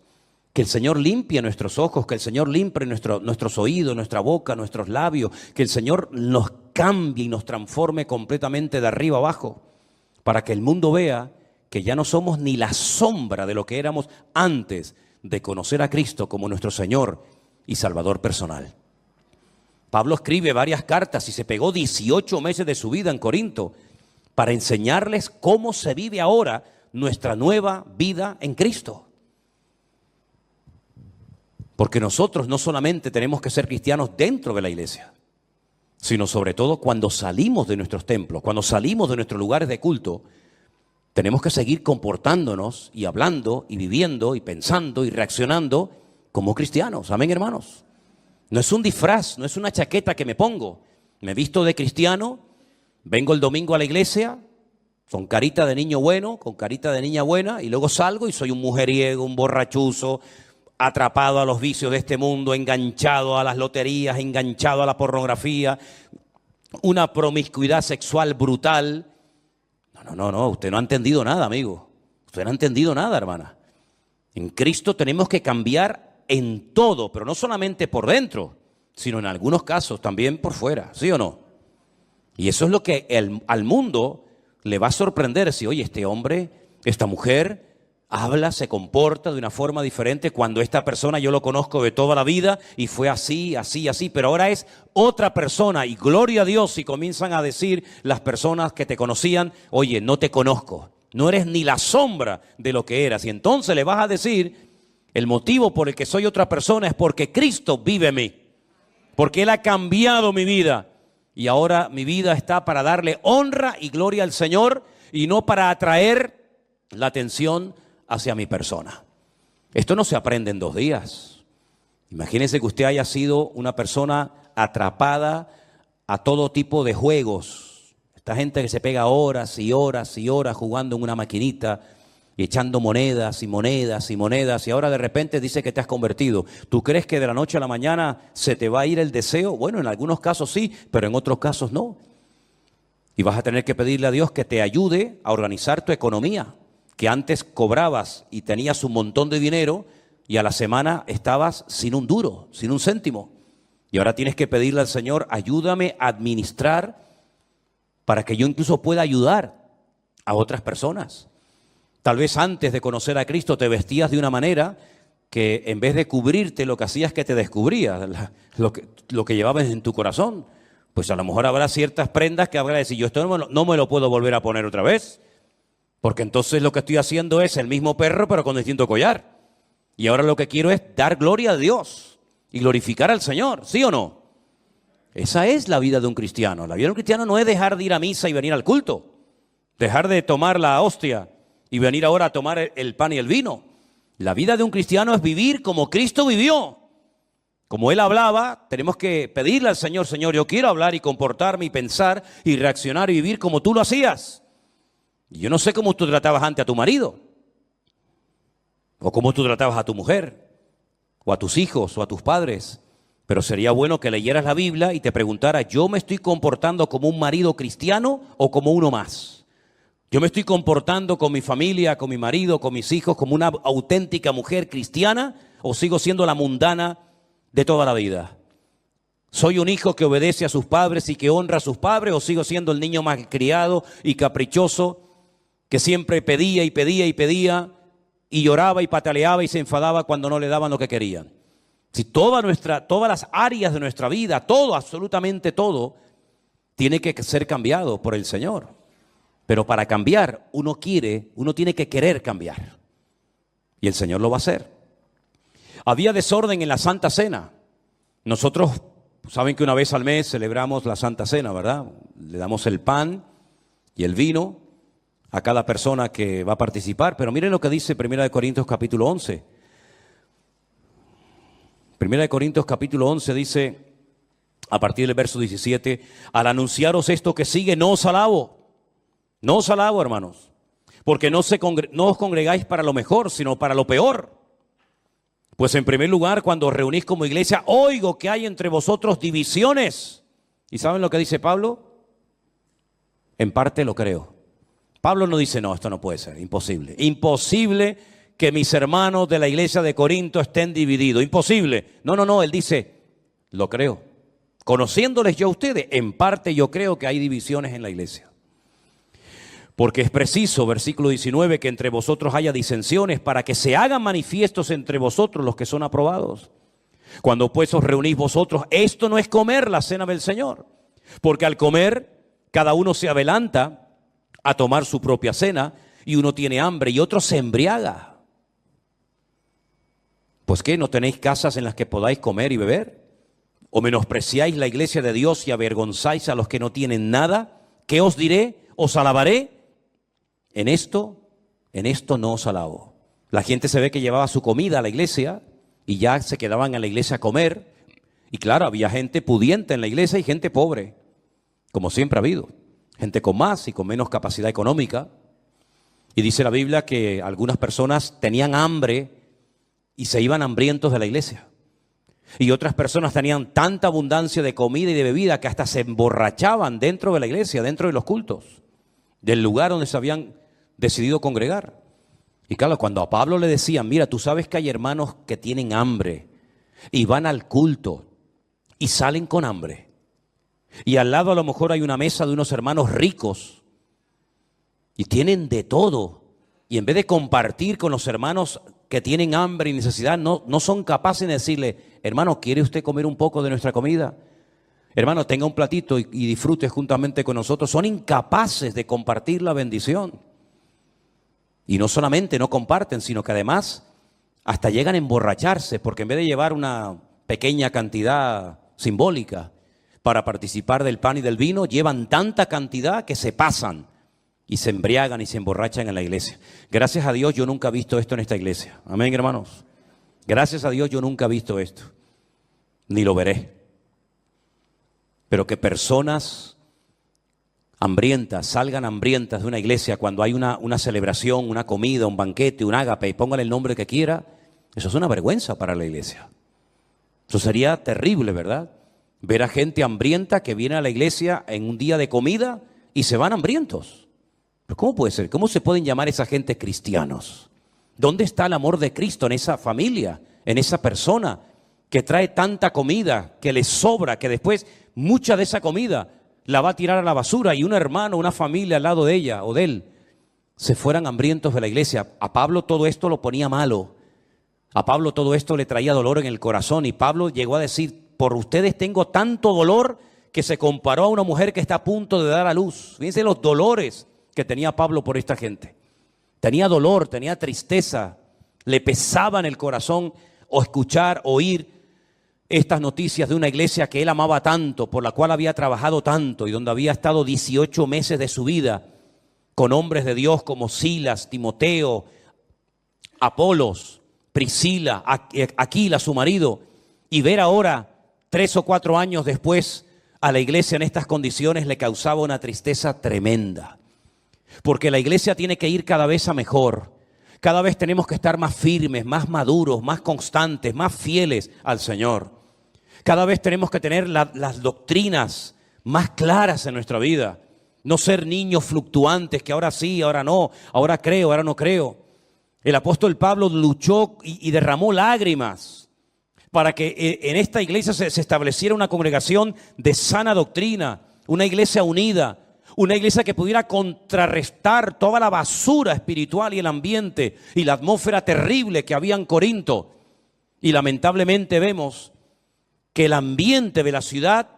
Que el Señor limpie nuestros ojos, que el Señor limpie nuestros oídos, nuestra boca, nuestros labios, que el Señor nos cambie y nos transforme completamente de arriba abajo, para que el mundo vea que ya no somos ni la sombra de lo que éramos antes de conocer a Cristo como nuestro Señor y Salvador personal. Pablo escribe varias cartas y se pegó 18 meses de su vida en Corinto para enseñarles cómo se vive ahora nuestra nueva vida en Cristo. Porque nosotros no solamente tenemos que ser cristianos dentro de la iglesia, sino sobre todo cuando salimos de nuestros templos, cuando salimos de nuestros lugares de culto, tenemos que seguir comportándonos y hablando y viviendo y pensando y reaccionando como cristianos. Amén, hermanos. No es un disfraz, no es una chaqueta que me pongo. Me visto de cristiano, vengo el domingo a la iglesia, con carita de niño bueno, con carita de niña buena, y luego salgo y soy un mujeriego, un borrachuzo, atrapado a los vicios de este mundo, enganchado a las loterías, enganchado a la pornografía, una promiscuidad sexual brutal. No, usted no ha entendido nada, amigo. Usted no ha entendido nada, hermana. En Cristo tenemos que cambiar en todo, pero no solamente por dentro, sino en algunos casos también por fuera, ¿sí o no? Y eso es lo que al mundo le va a sorprender si, oye, este hombre, esta mujer habla, se comporta de una forma diferente cuando esta persona yo lo conozco de toda la vida y fue así, pero ahora es otra persona y gloria a Dios si comienzan a decir las personas que te conocían, oye, no te conozco, no eres ni la sombra de lo que eras. Y entonces le vas a decir, el motivo por el que soy otra persona es porque Cristo vive en mí, porque Él ha cambiado mi vida y ahora mi vida está para darle honra y gloria al Señor y no para atraer la atención hacia mi persona. Esto no se aprende en 2 días. Imagínese que usted haya sido una persona atrapada a todo tipo de juegos. Esta gente que se pega horas y horas y horas jugando en una maquinita y echando monedas y monedas y monedas, y ahora de repente dice que te has convertido. ¿Tú crees que de la noche a la mañana se te va a ir el deseo? Bueno, en algunos casos sí, pero en otros casos no. Y vas a tener que pedirle a Dios que te ayude a organizar tu economía, que antes cobrabas y tenías un montón de dinero y a la semana estabas sin un duro, sin un céntimo. Y ahora tienes que pedirle al Señor, ayúdame a administrar para que yo incluso pueda ayudar a otras personas. Tal vez antes de conocer a Cristo te vestías de una manera que en vez de cubrirte lo que hacías que te descubría, lo que llevabas en tu corazón. Pues a lo mejor habrá ciertas prendas que habrá de decir, yo esto no me lo puedo volver a poner otra vez. Porque entonces lo que estoy haciendo es el mismo perro pero con distinto collar. Y ahora lo que quiero es dar gloria a Dios y glorificar al Señor, ¿sí o no? Esa es la vida de un cristiano. La vida de un cristiano no es dejar de ir a misa y venir al culto. Dejar de tomar la hostia y venir ahora a tomar el pan y el vino. La vida de un cristiano es vivir como Cristo vivió. Como Él hablaba, tenemos que pedirle al Señor, Señor, yo quiero hablar y comportarme y pensar y reaccionar y vivir como tú lo hacías. Y yo no sé cómo tú tratabas antes a tu marido, o cómo tú tratabas a tu mujer, o a tus hijos, o a tus padres. Pero sería bueno que leyeras la Biblia y te preguntaras, ¿yo me estoy comportando como un marido cristiano o como uno más? ¿Yo me estoy comportando con mi familia, con mi marido, con mis hijos, como una auténtica mujer cristiana o sigo siendo la mundana de toda la vida? ¿Soy un hijo que obedece a sus padres y que honra a sus padres o sigo siendo el niño malcriado y caprichoso que siempre pedía y pedía y pedía y lloraba y pataleaba y se enfadaba cuando no le daban lo que querían? Si todas las áreas de nuestra vida, todo, absolutamente todo, tiene que ser cambiado por el Señor. Pero para cambiar, uno tiene que querer cambiar. Y el Señor lo va a hacer. Había desorden en la Santa Cena. Nosotros, saben que una vez al mes celebramos la Santa Cena, ¿verdad? Le damos el pan y el vino a cada persona que va a participar. Pero miren lo que dice 1 Corintios capítulo 11. 1 Corintios capítulo 11 dice, a partir del verso 17, al anunciaros esto que sigue, no os alabo, hermanos, porque no os congregáis para lo mejor, sino para lo peor. Pues en primer lugar, cuando os reunís como iglesia, oigo que hay entre vosotros divisiones. ¿Y saben lo que dice Pablo? En parte lo creo. Pablo no dice, no, esto no puede ser, imposible. Imposible que mis hermanos de la iglesia de Corinto estén divididos. Imposible. No, él dice, lo creo. Conociéndoles yo a ustedes, en parte yo creo que hay divisiones en la iglesia. Porque es preciso, versículo 19, que entre vosotros haya disensiones para que se hagan manifiestos entre vosotros los que son aprobados. Cuando pues os reunís vosotros, esto no es comer la cena del Señor. Porque al comer, cada uno se adelanta a tomar su propia cena y uno tiene hambre y otro se embriaga. Pues ¿qué? ¿No tenéis casas en las que podáis comer y beber? ¿O menospreciáis la iglesia de Dios y avergonzáis a los que no tienen nada? ¿Qué os diré? ¿Os alabaré? En esto no os alabo. La gente se ve que llevaba su comida a la iglesia y ya se quedaban en la iglesia a comer. Y claro, había gente pudiente en la iglesia y gente pobre, como siempre ha habido. Gente con más y con menos capacidad económica. Y dice la Biblia que algunas personas tenían hambre y se iban hambrientos de la iglesia. Y otras personas tenían tanta abundancia de comida y de bebida que hasta se emborrachaban dentro de la iglesia, dentro de los cultos, del lugar donde se habían decidido congregar. Y claro, cuando a Pablo le decían, mira, tú sabes que hay hermanos que tienen hambre y van al culto y salen con hambre. Y al lado a lo mejor hay una mesa de unos hermanos ricos y tienen de todo. Y en vez de compartir con los hermanos que tienen hambre y necesidad, no son capaces de decirle, hermano, ¿quiere usted comer un poco de nuestra comida? Hermano, tenga un platito y disfrute juntamente con nosotros. Son incapaces de compartir la bendición. Y no solamente no comparten, sino que además hasta llegan a emborracharse, porque en vez de llevar una pequeña cantidad simbólica para participar del pan y del vino, llevan tanta cantidad que se pasan y se embriagan y se emborrachan en la iglesia. Gracias a Dios yo nunca he visto esto en esta iglesia. Amén, hermanos. Gracias a Dios yo nunca he visto esto, ni lo veré. Pero que personas hambrientas salgan hambrientas de una iglesia cuando hay una celebración, una comida, un banquete, un ágape, y póngale el nombre que quiera, eso es una vergüenza para la iglesia. Eso sería terrible, ¿verdad? Ver a gente hambrienta que viene a la iglesia en un día de comida y se van hambrientos. ¿Pero cómo puede ser? ¿Cómo se pueden llamar esa gente cristianos? ¿Dónde está el amor de Cristo en esa familia, en esa persona que trae tanta comida, que le sobra, que después mucha de esa comida la va a tirar a la basura y un hermano, una familia al lado de ella o de él se fueran hambrientos de la iglesia? A Pablo todo esto lo ponía malo. A Pablo todo esto le traía dolor en el corazón y Pablo llegó a decir, por ustedes tengo tanto dolor, que se comparó a una mujer que está a punto de dar a luz. Fíjense los dolores que tenía Pablo por esta gente. Tenía dolor, tenía tristeza, le pesaba en el corazón o escuchar, oír estas noticias de una iglesia que él amaba tanto, por la cual había trabajado tanto y donde había estado 18 meses de su vida con hombres de Dios como Silas, Timoteo, Apolos, Priscila, Aquila, su marido, Y ver ahora, 3 o 4 años después, a la iglesia en estas condiciones le causaba una tristeza tremenda. Porque la iglesia tiene que ir cada vez a mejor. Cada vez tenemos que estar más firmes, más maduros, más constantes, más fieles al Señor. Cada vez tenemos que tener las doctrinas más claras en nuestra vida. No ser niños fluctuantes que ahora sí, ahora no, ahora creo, ahora no creo. El apóstol Pablo luchó y derramó lágrimas para que en esta iglesia se estableciera una congregación de sana doctrina, una iglesia unida, una iglesia que pudiera contrarrestar toda la basura espiritual y el ambiente y la atmósfera terrible que había en Corinto. Y lamentablemente vemos que el ambiente de la ciudad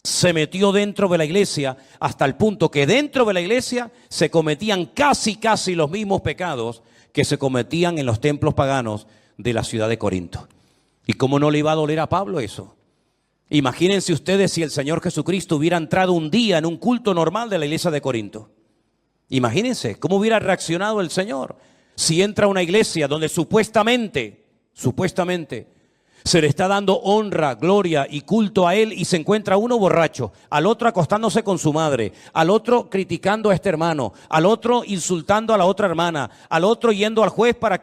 se metió dentro de la iglesia hasta el punto que dentro de la iglesia se cometían casi los mismos pecados que se cometían en los templos paganos de la ciudad de Corinto. ¿Y cómo no le iba a doler a Pablo eso? Imagínense ustedes si el Señor Jesucristo hubiera entrado un día en un culto normal de la iglesia de Corinto. Imagínense cómo hubiera reaccionado el Señor si entra a una iglesia donde supuestamente se le está dando honra, gloria y culto a Él y se encuentra uno borracho, al otro acostándose con su madre, al otro criticando a este hermano, al otro insultando a la otra hermana, al otro yendo al juez para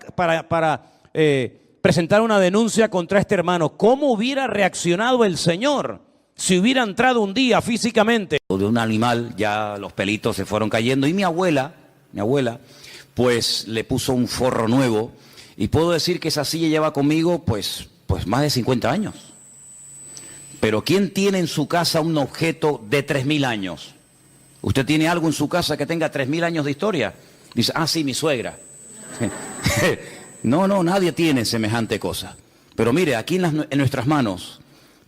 presentar una denuncia contra este hermano. ¿Cómo hubiera reaccionado el Señor si hubiera entrado un día físicamente? De un animal, ya los pelitos se fueron cayendo y mi abuela, pues le puso un forro nuevo y puedo decir que esa silla lleva conmigo pues más de 50 años. Pero ¿quién tiene en su casa un objeto de 3000 años? ¿Usted tiene algo en su casa que tenga 3000 años de historia? Dice, sí, mi suegra. No, nadie tiene semejante cosa. Pero mire, aquí en nuestras manos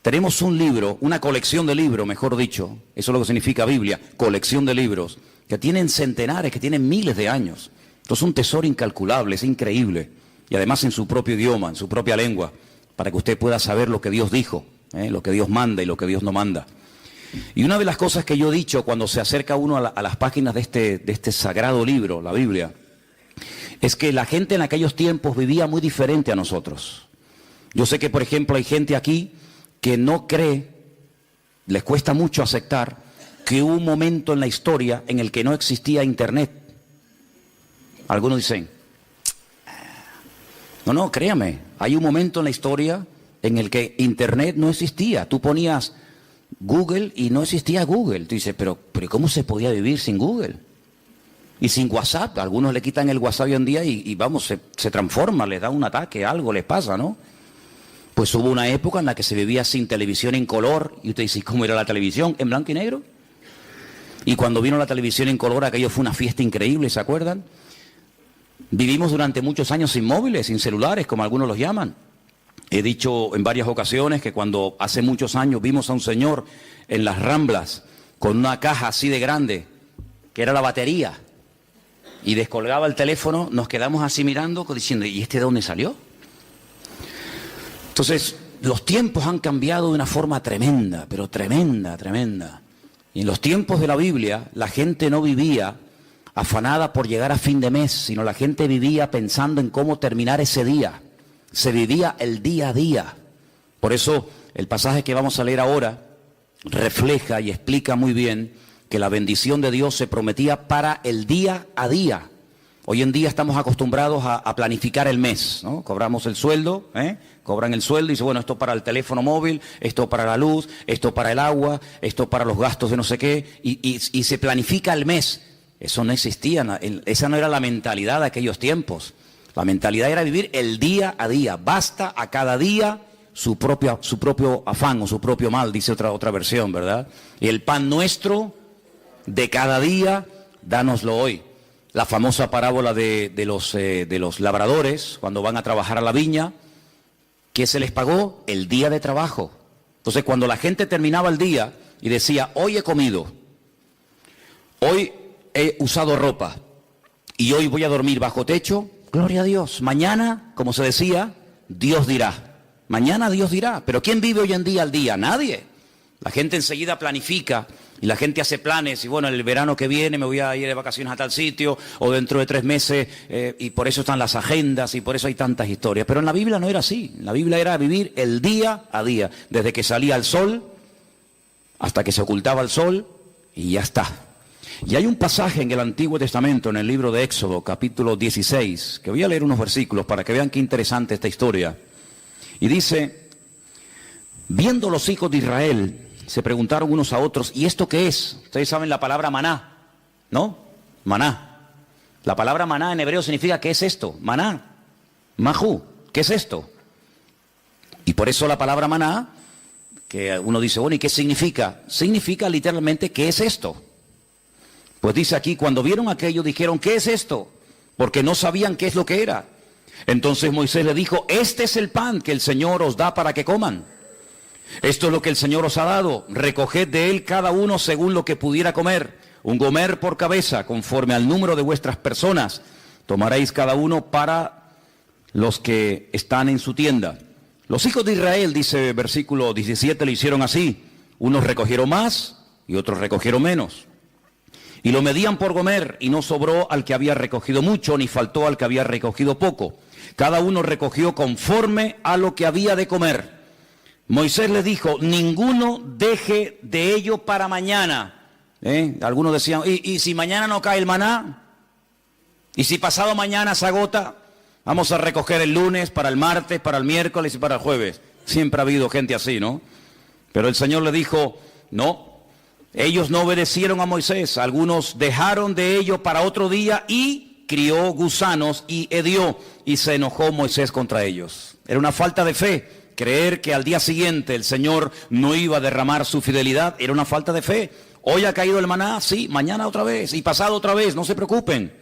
tenemos un libro, una colección de libros, mejor dicho. Eso es lo que significa Biblia, colección de libros, que tienen centenares, que tienen miles de años. Esto es un tesoro incalculable, es increíble. Y además en su propio idioma, en su propia lengua, para que usted pueda saber lo que Dios dijo, lo que Dios manda y lo que Dios no manda. Y una de las cosas que yo he dicho cuando se acerca uno a las páginas de este sagrado libro, la Biblia, es que la gente en aquellos tiempos vivía muy diferente a nosotros. Yo sé que, por ejemplo, hay gente aquí que no cree, les cuesta mucho aceptar que hubo un momento en la historia en el que no existía Internet. Algunos dicen, no, créame, hay un momento en la historia en el que Internet no existía. Tú ponías Google y no existía Google. Tú dices, pero ¿cómo se podía vivir sin Google? Y sin WhatsApp. Algunos le quitan el WhatsApp hoy en día y vamos, se transforma, les da un ataque, algo les pasa, ¿no? Pues hubo una época en la que se vivía sin televisión en color. Y usted dice, ¿cómo era la televisión? ¿En blanco y negro? Y cuando vino la televisión en color, aquello fue una fiesta increíble, ¿se acuerdan? Vivimos durante muchos años sin móviles, sin celulares, como algunos los llaman. He dicho en varias ocasiones que cuando hace muchos años vimos a un señor en las Ramblas con una caja así de grande, que era la batería, y descolgaba el teléfono, nos quedamos así mirando, diciendo, ¿y este de dónde salió? Entonces, los tiempos han cambiado de una forma tremenda, pero tremenda. Y en los tiempos de la Biblia, la gente no vivía afanada por llegar a fin de mes, sino la gente vivía pensando en cómo terminar ese día. Se vivía el día a día. Por eso el pasaje que vamos a leer ahora refleja y explica muy bien que la bendición de Dios se prometía para el día a día. Hoy en día estamos acostumbrados a planificar el mes, ¿no? Cobramos el sueldo, cobran el sueldo y dicen, bueno, esto para el teléfono móvil, esto para la luz, esto para el agua, esto para los gastos de no sé qué, y se planifica el mes. Eso no existía, esa no era la mentalidad de aquellos tiempos. La mentalidad era vivir el día a día. Basta a cada día su propio afán o su propio mal, dice otra versión, ¿verdad? Y el pan nuestro de cada día, dánoslo hoy. La famosa parábola de los labradores, cuando van a trabajar a la viña, ¿qué se les pagó? El día de trabajo. Entonces, cuando la gente terminaba el día y decía, hoy he comido, hoy he usado ropa y hoy voy a dormir bajo techo, gloria a Dios. Mañana, como se decía, Dios dirá. Mañana Dios dirá. Pero ¿quién vive hoy en día al día? Nadie. La gente enseguida planifica Y la gente hace planes y bueno, el verano que viene me voy a ir de vacaciones a tal sitio o dentro de 3 meses y por eso están las agendas y por eso hay tantas historias. Pero en la Biblia no era así. En la Biblia era vivir el día a día, desde que salía el sol hasta que se ocultaba el sol y ya está. Y hay un pasaje en el Antiguo Testamento, en el libro de Éxodo, capítulo 16, que voy a leer unos versículos para que vean qué interesante esta historia. Y dice, viendo los hijos de Israel, se preguntaron unos a otros, ¿y esto qué es? Ustedes saben la palabra maná, ¿no? Maná. La palabra maná en hebreo significa, ¿qué es esto? Maná. Majú, ¿qué es esto? Y por eso la palabra maná, que uno dice, bueno, ¿y qué significa? Significa literalmente, ¿qué es esto? Pues dice aquí, cuando vieron aquello, dijeron, ¿qué es esto? Porque no sabían qué es lo que era. Entonces Moisés le dijo, este es el pan que el Señor os da para que coman. Esto es lo que el Señor os ha dado, recoged de él cada uno según lo que pudiera comer, un gomer por cabeza, conforme al número de vuestras personas, tomaréis cada uno para los que están en su tienda. Los hijos de Israel, dice versículo 17, lo hicieron así, unos recogieron más y otros recogieron menos. Y lo medían por gomer, y no sobró al que había recogido mucho, ni faltó al que había recogido poco. Cada uno recogió conforme a lo que había de comer. Moisés le dijo, ninguno deje de ello para mañana. Algunos decían, ¿y si mañana no cae el maná? ¿Y si pasado mañana se agota? Vamos a recoger el lunes, para el martes, para el miércoles y para el jueves. Siempre ha habido gente así, ¿no? Pero el Señor le dijo, no, ellos no obedecieron a Moisés. Algunos dejaron de ello para otro día y crió gusanos y hedió. Y se enojó Moisés contra ellos. Era una falta de fe. Creer que al día siguiente el Señor no iba a derramar su fidelidad era una falta de fe. Hoy ha caído el maná, sí, mañana otra vez y pasado otra vez, no se preocupen.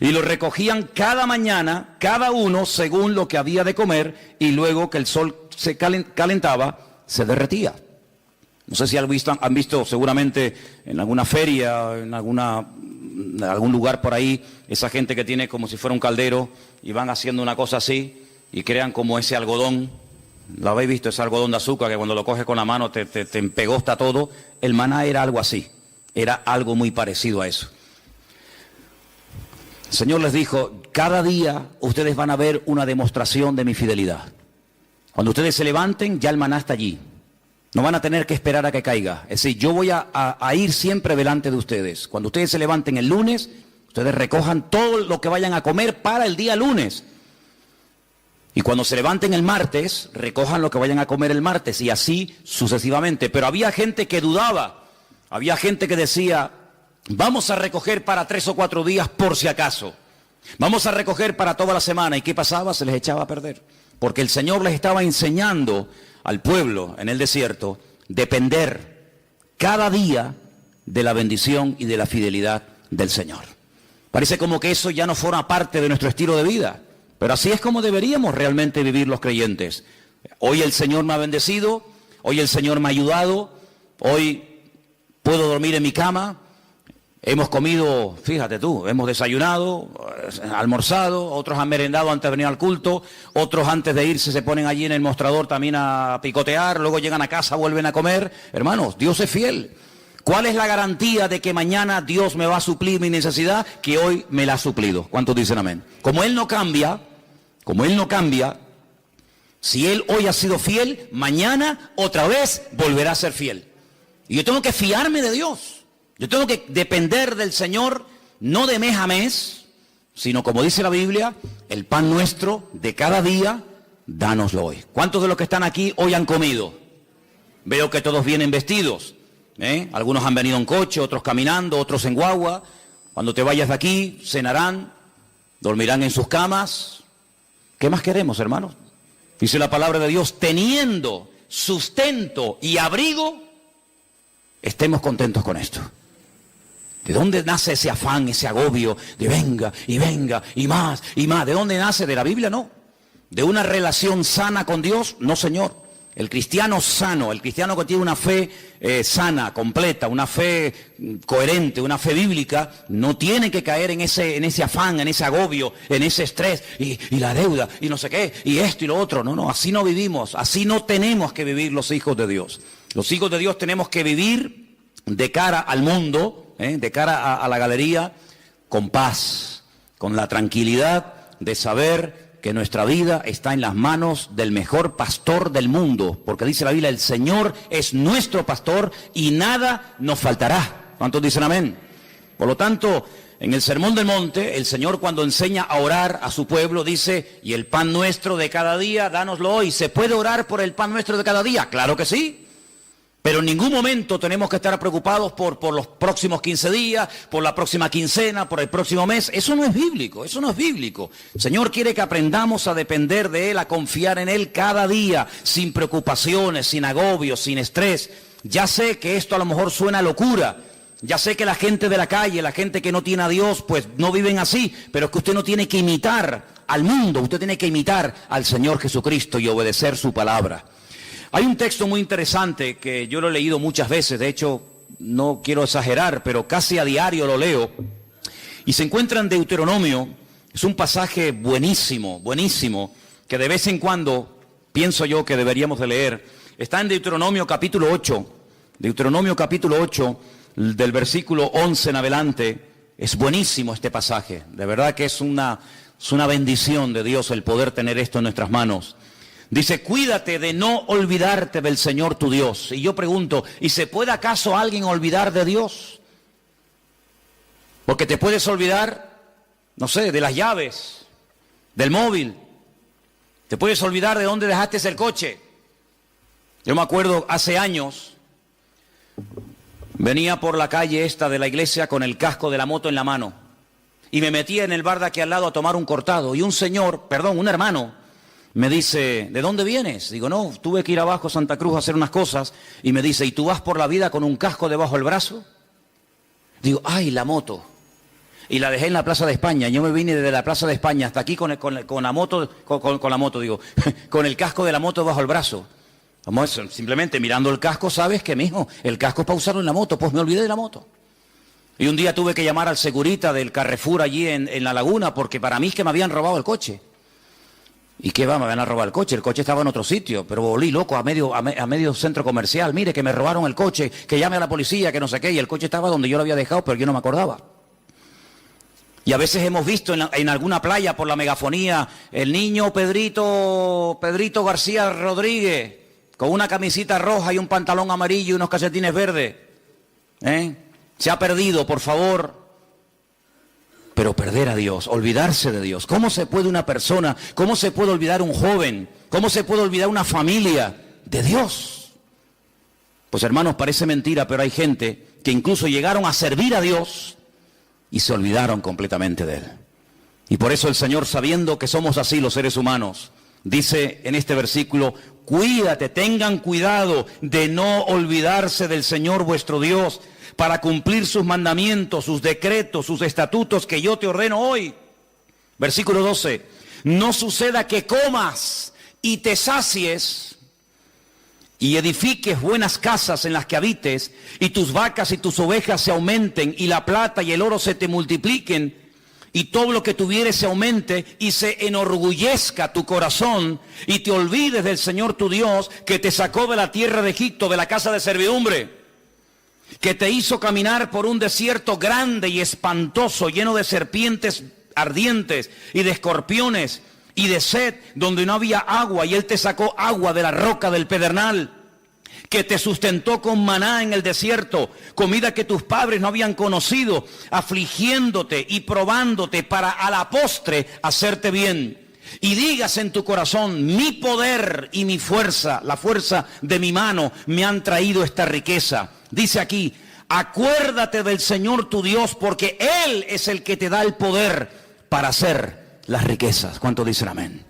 Y lo recogían cada mañana, cada uno según lo que había de comer, y luego que el sol se calentaba, se derretía. No sé si han visto seguramente en alguna feria, en algún lugar por ahí, esa gente que tiene como si fuera un caldero y van haciendo una cosa así y crean como ese algodón. ¿Lo habéis visto? Ese algodón de azúcar que cuando lo coges con la mano te empegosta todo. El maná era algo así, era algo muy parecido a eso. El Señor les dijo, cada día ustedes van a ver una demostración de mi fidelidad. Cuando ustedes se levanten, ya el maná está allí. No van a tener que esperar a que caiga. Es decir, yo voy a ir siempre delante de ustedes. Cuando ustedes se levanten el lunes, ustedes recojan todo lo que vayan a comer para el día lunes. Y cuando se levanten el martes, recojan lo que vayan a comer el martes y así sucesivamente. Pero había gente que dudaba, había gente que decía, vamos a recoger para 3 o 4 días por si acaso. Vamos a recoger para toda la semana. ¿Y qué pasaba? Se les echaba a perder. Porque el Señor les estaba enseñando al pueblo en el desierto depender cada día de la bendición y de la fidelidad del Señor. Parece como que eso ya no forma parte de nuestro estilo de vida. Pero así es como deberíamos realmente vivir los creyentes. Hoy el Señor me ha bendecido, hoy el Señor me ha ayudado, hoy puedo dormir en mi cama, hemos comido, fíjate tú, hemos desayunado, almorzado, otros han merendado antes de venir al culto, otros antes de irse se ponen allí en el mostrador también a picotear, luego llegan a casa, vuelven a comer. Hermanos, Dios es fiel. ¿Cuál es la garantía de que mañana Dios me va a suplir mi necesidad? Que hoy me la ha suplido. ¿Cuántos dicen amén? Como Él no cambia, si Él hoy ha sido fiel, mañana otra vez volverá a ser fiel. Y yo tengo que fiarme de Dios. Yo tengo que depender del Señor, no de mes a mes, sino como dice la Biblia, el pan nuestro de cada día, dánoslo hoy. ¿Cuántos de los que están aquí hoy han comido? Veo que todos vienen vestidos. Algunos han venido en coche, otros caminando, otros en guagua. Cuando te vayas de aquí, cenarán, dormirán en sus camas. ¿Qué más queremos, hermanos? Dice la palabra de Dios, teniendo sustento y abrigo, estemos contentos con esto. ¿De dónde nace ese afán, ese agobio de venga y más y más? ¿De dónde nace? ¿De la Biblia? No. ¿De una relación sana con Dios? No, Señor. El cristiano sano, el cristiano que tiene una fe sana, completa, una fe coherente, una fe bíblica, no tiene que caer en ese afán, en ese agobio, en ese estrés y la deuda y no sé qué, y esto y lo otro. No, así no vivimos, así no tenemos que vivir los hijos de Dios. Los hijos de Dios tenemos que vivir de cara al mundo, de cara a la galería, con paz, con la tranquilidad de saber que nuestra vida está en las manos del mejor pastor del mundo, porque dice la Biblia, el Señor es nuestro pastor y nada nos faltará. ¿Cuántos dicen amén? Por lo tanto, en el Sermón del Monte, el Señor cuando enseña a orar a su pueblo dice, y el pan nuestro de cada día, dánoslo hoy. ¿Se puede orar por el pan nuestro de cada día? Claro que sí. Pero en ningún momento tenemos que estar preocupados por los próximos 15 días, por la próxima quincena, por el próximo mes. Eso no es bíblico, eso no es bíblico. El Señor quiere que aprendamos a depender de Él, a confiar en Él cada día, sin preocupaciones, sin agobios, sin estrés. Ya sé que esto a lo mejor suena a locura. Ya sé que la gente de la calle, la gente que no tiene a Dios, pues no viven así. Pero es que usted no tiene que imitar al mundo, usted tiene que imitar al Señor Jesucristo y obedecer su palabra. Hay un texto muy interesante que yo lo he leído muchas veces, de hecho no quiero exagerar, pero casi a diario lo leo, y se encuentra en Deuteronomio. Es un pasaje buenísimo, buenísimo, que de vez en cuando pienso yo que deberíamos de leer. Está en Deuteronomio capítulo 8, del versículo 11 en adelante. Es buenísimo este pasaje, de verdad que es una bendición de Dios el poder tener esto en nuestras manos. Dice, cuídate de no olvidarte del Señor tu Dios. Y yo pregunto, ¿y se puede acaso alguien olvidar de Dios? Porque te puedes olvidar, no sé, de las llaves, del móvil. Te puedes olvidar de dónde dejaste el coche. Yo me acuerdo hace años, venía por la calle esta de la iglesia con el casco de la moto en la mano. Y me metía en el bar de aquí al lado a tomar un cortado. Y un hermano, me dice, ¿de dónde vienes? Digo, no, tuve que ir abajo a Santa Cruz a hacer unas cosas. Y me dice, ¿y tú vas por la vida con un casco debajo del brazo? Digo, ¡ay, la moto! Y la dejé en la Plaza de España. Yo me vine desde la Plaza de España hasta aquí con la moto, con el casco de la moto bajo el brazo. Como eso, simplemente mirando el casco, sabes que, mijo, el casco es para usarlo en la moto. Pues me olvidé de la moto. Y un día tuve que llamar al segurita del Carrefour allí en La Laguna, porque para mí es que me habían robado el coche. ¿Y qué va? Me van a robar el coche estaba en otro sitio, pero volví loco a medio centro comercial. Mire, que me robaron el coche, que llame a la policía, que no sé qué, y el coche estaba donde yo lo había dejado, pero yo no me acordaba. Y a veces hemos visto en alguna playa por la megafonía, el niño Pedrito García Rodríguez, con una camisita roja y un pantalón amarillo y unos calcetines verdes. Se ha perdido, por favor. Pero perder a Dios, olvidarse de Dios. ¿Cómo se puede una persona, cómo se puede olvidar un joven, cómo se puede olvidar una familia de Dios? Pues hermanos, parece mentira, pero hay gente que incluso llegaron a servir a Dios y se olvidaron completamente de Él. Y por eso el Señor, sabiendo que somos así los seres humanos, dice en este versículo, cuídate, tengan cuidado de no olvidarse del Señor vuestro Dios, para cumplir sus mandamientos, sus decretos, sus estatutos que yo te ordeno hoy. Versículo 12. No suceda que comas y te sacies y edifiques buenas casas en las que habites, y tus vacas y tus ovejas se aumenten, y la plata y el oro se te multipliquen, y todo lo que tuvieres se aumente, y se enorgullezca tu corazón, y te olvides del Señor tu Dios, que te sacó de la tierra de Egipto, de la casa de servidumbre, que te hizo caminar por un desierto grande y espantoso, lleno de serpientes ardientes y de escorpiones y de sed, donde no había agua, y Él te sacó agua de la roca del pedernal, que te sustentó con maná en el desierto, comida que tus padres no habían conocido, afligiéndote y probándote para a la postre hacerte bien. Y digas en tu corazón, mi poder y mi fuerza, la fuerza de mi mano, me han traído esta riqueza. Dice aquí, acuérdate del Señor tu Dios, porque Él es el que te da el poder para hacer las riquezas. ¿Cuántos dicen amén?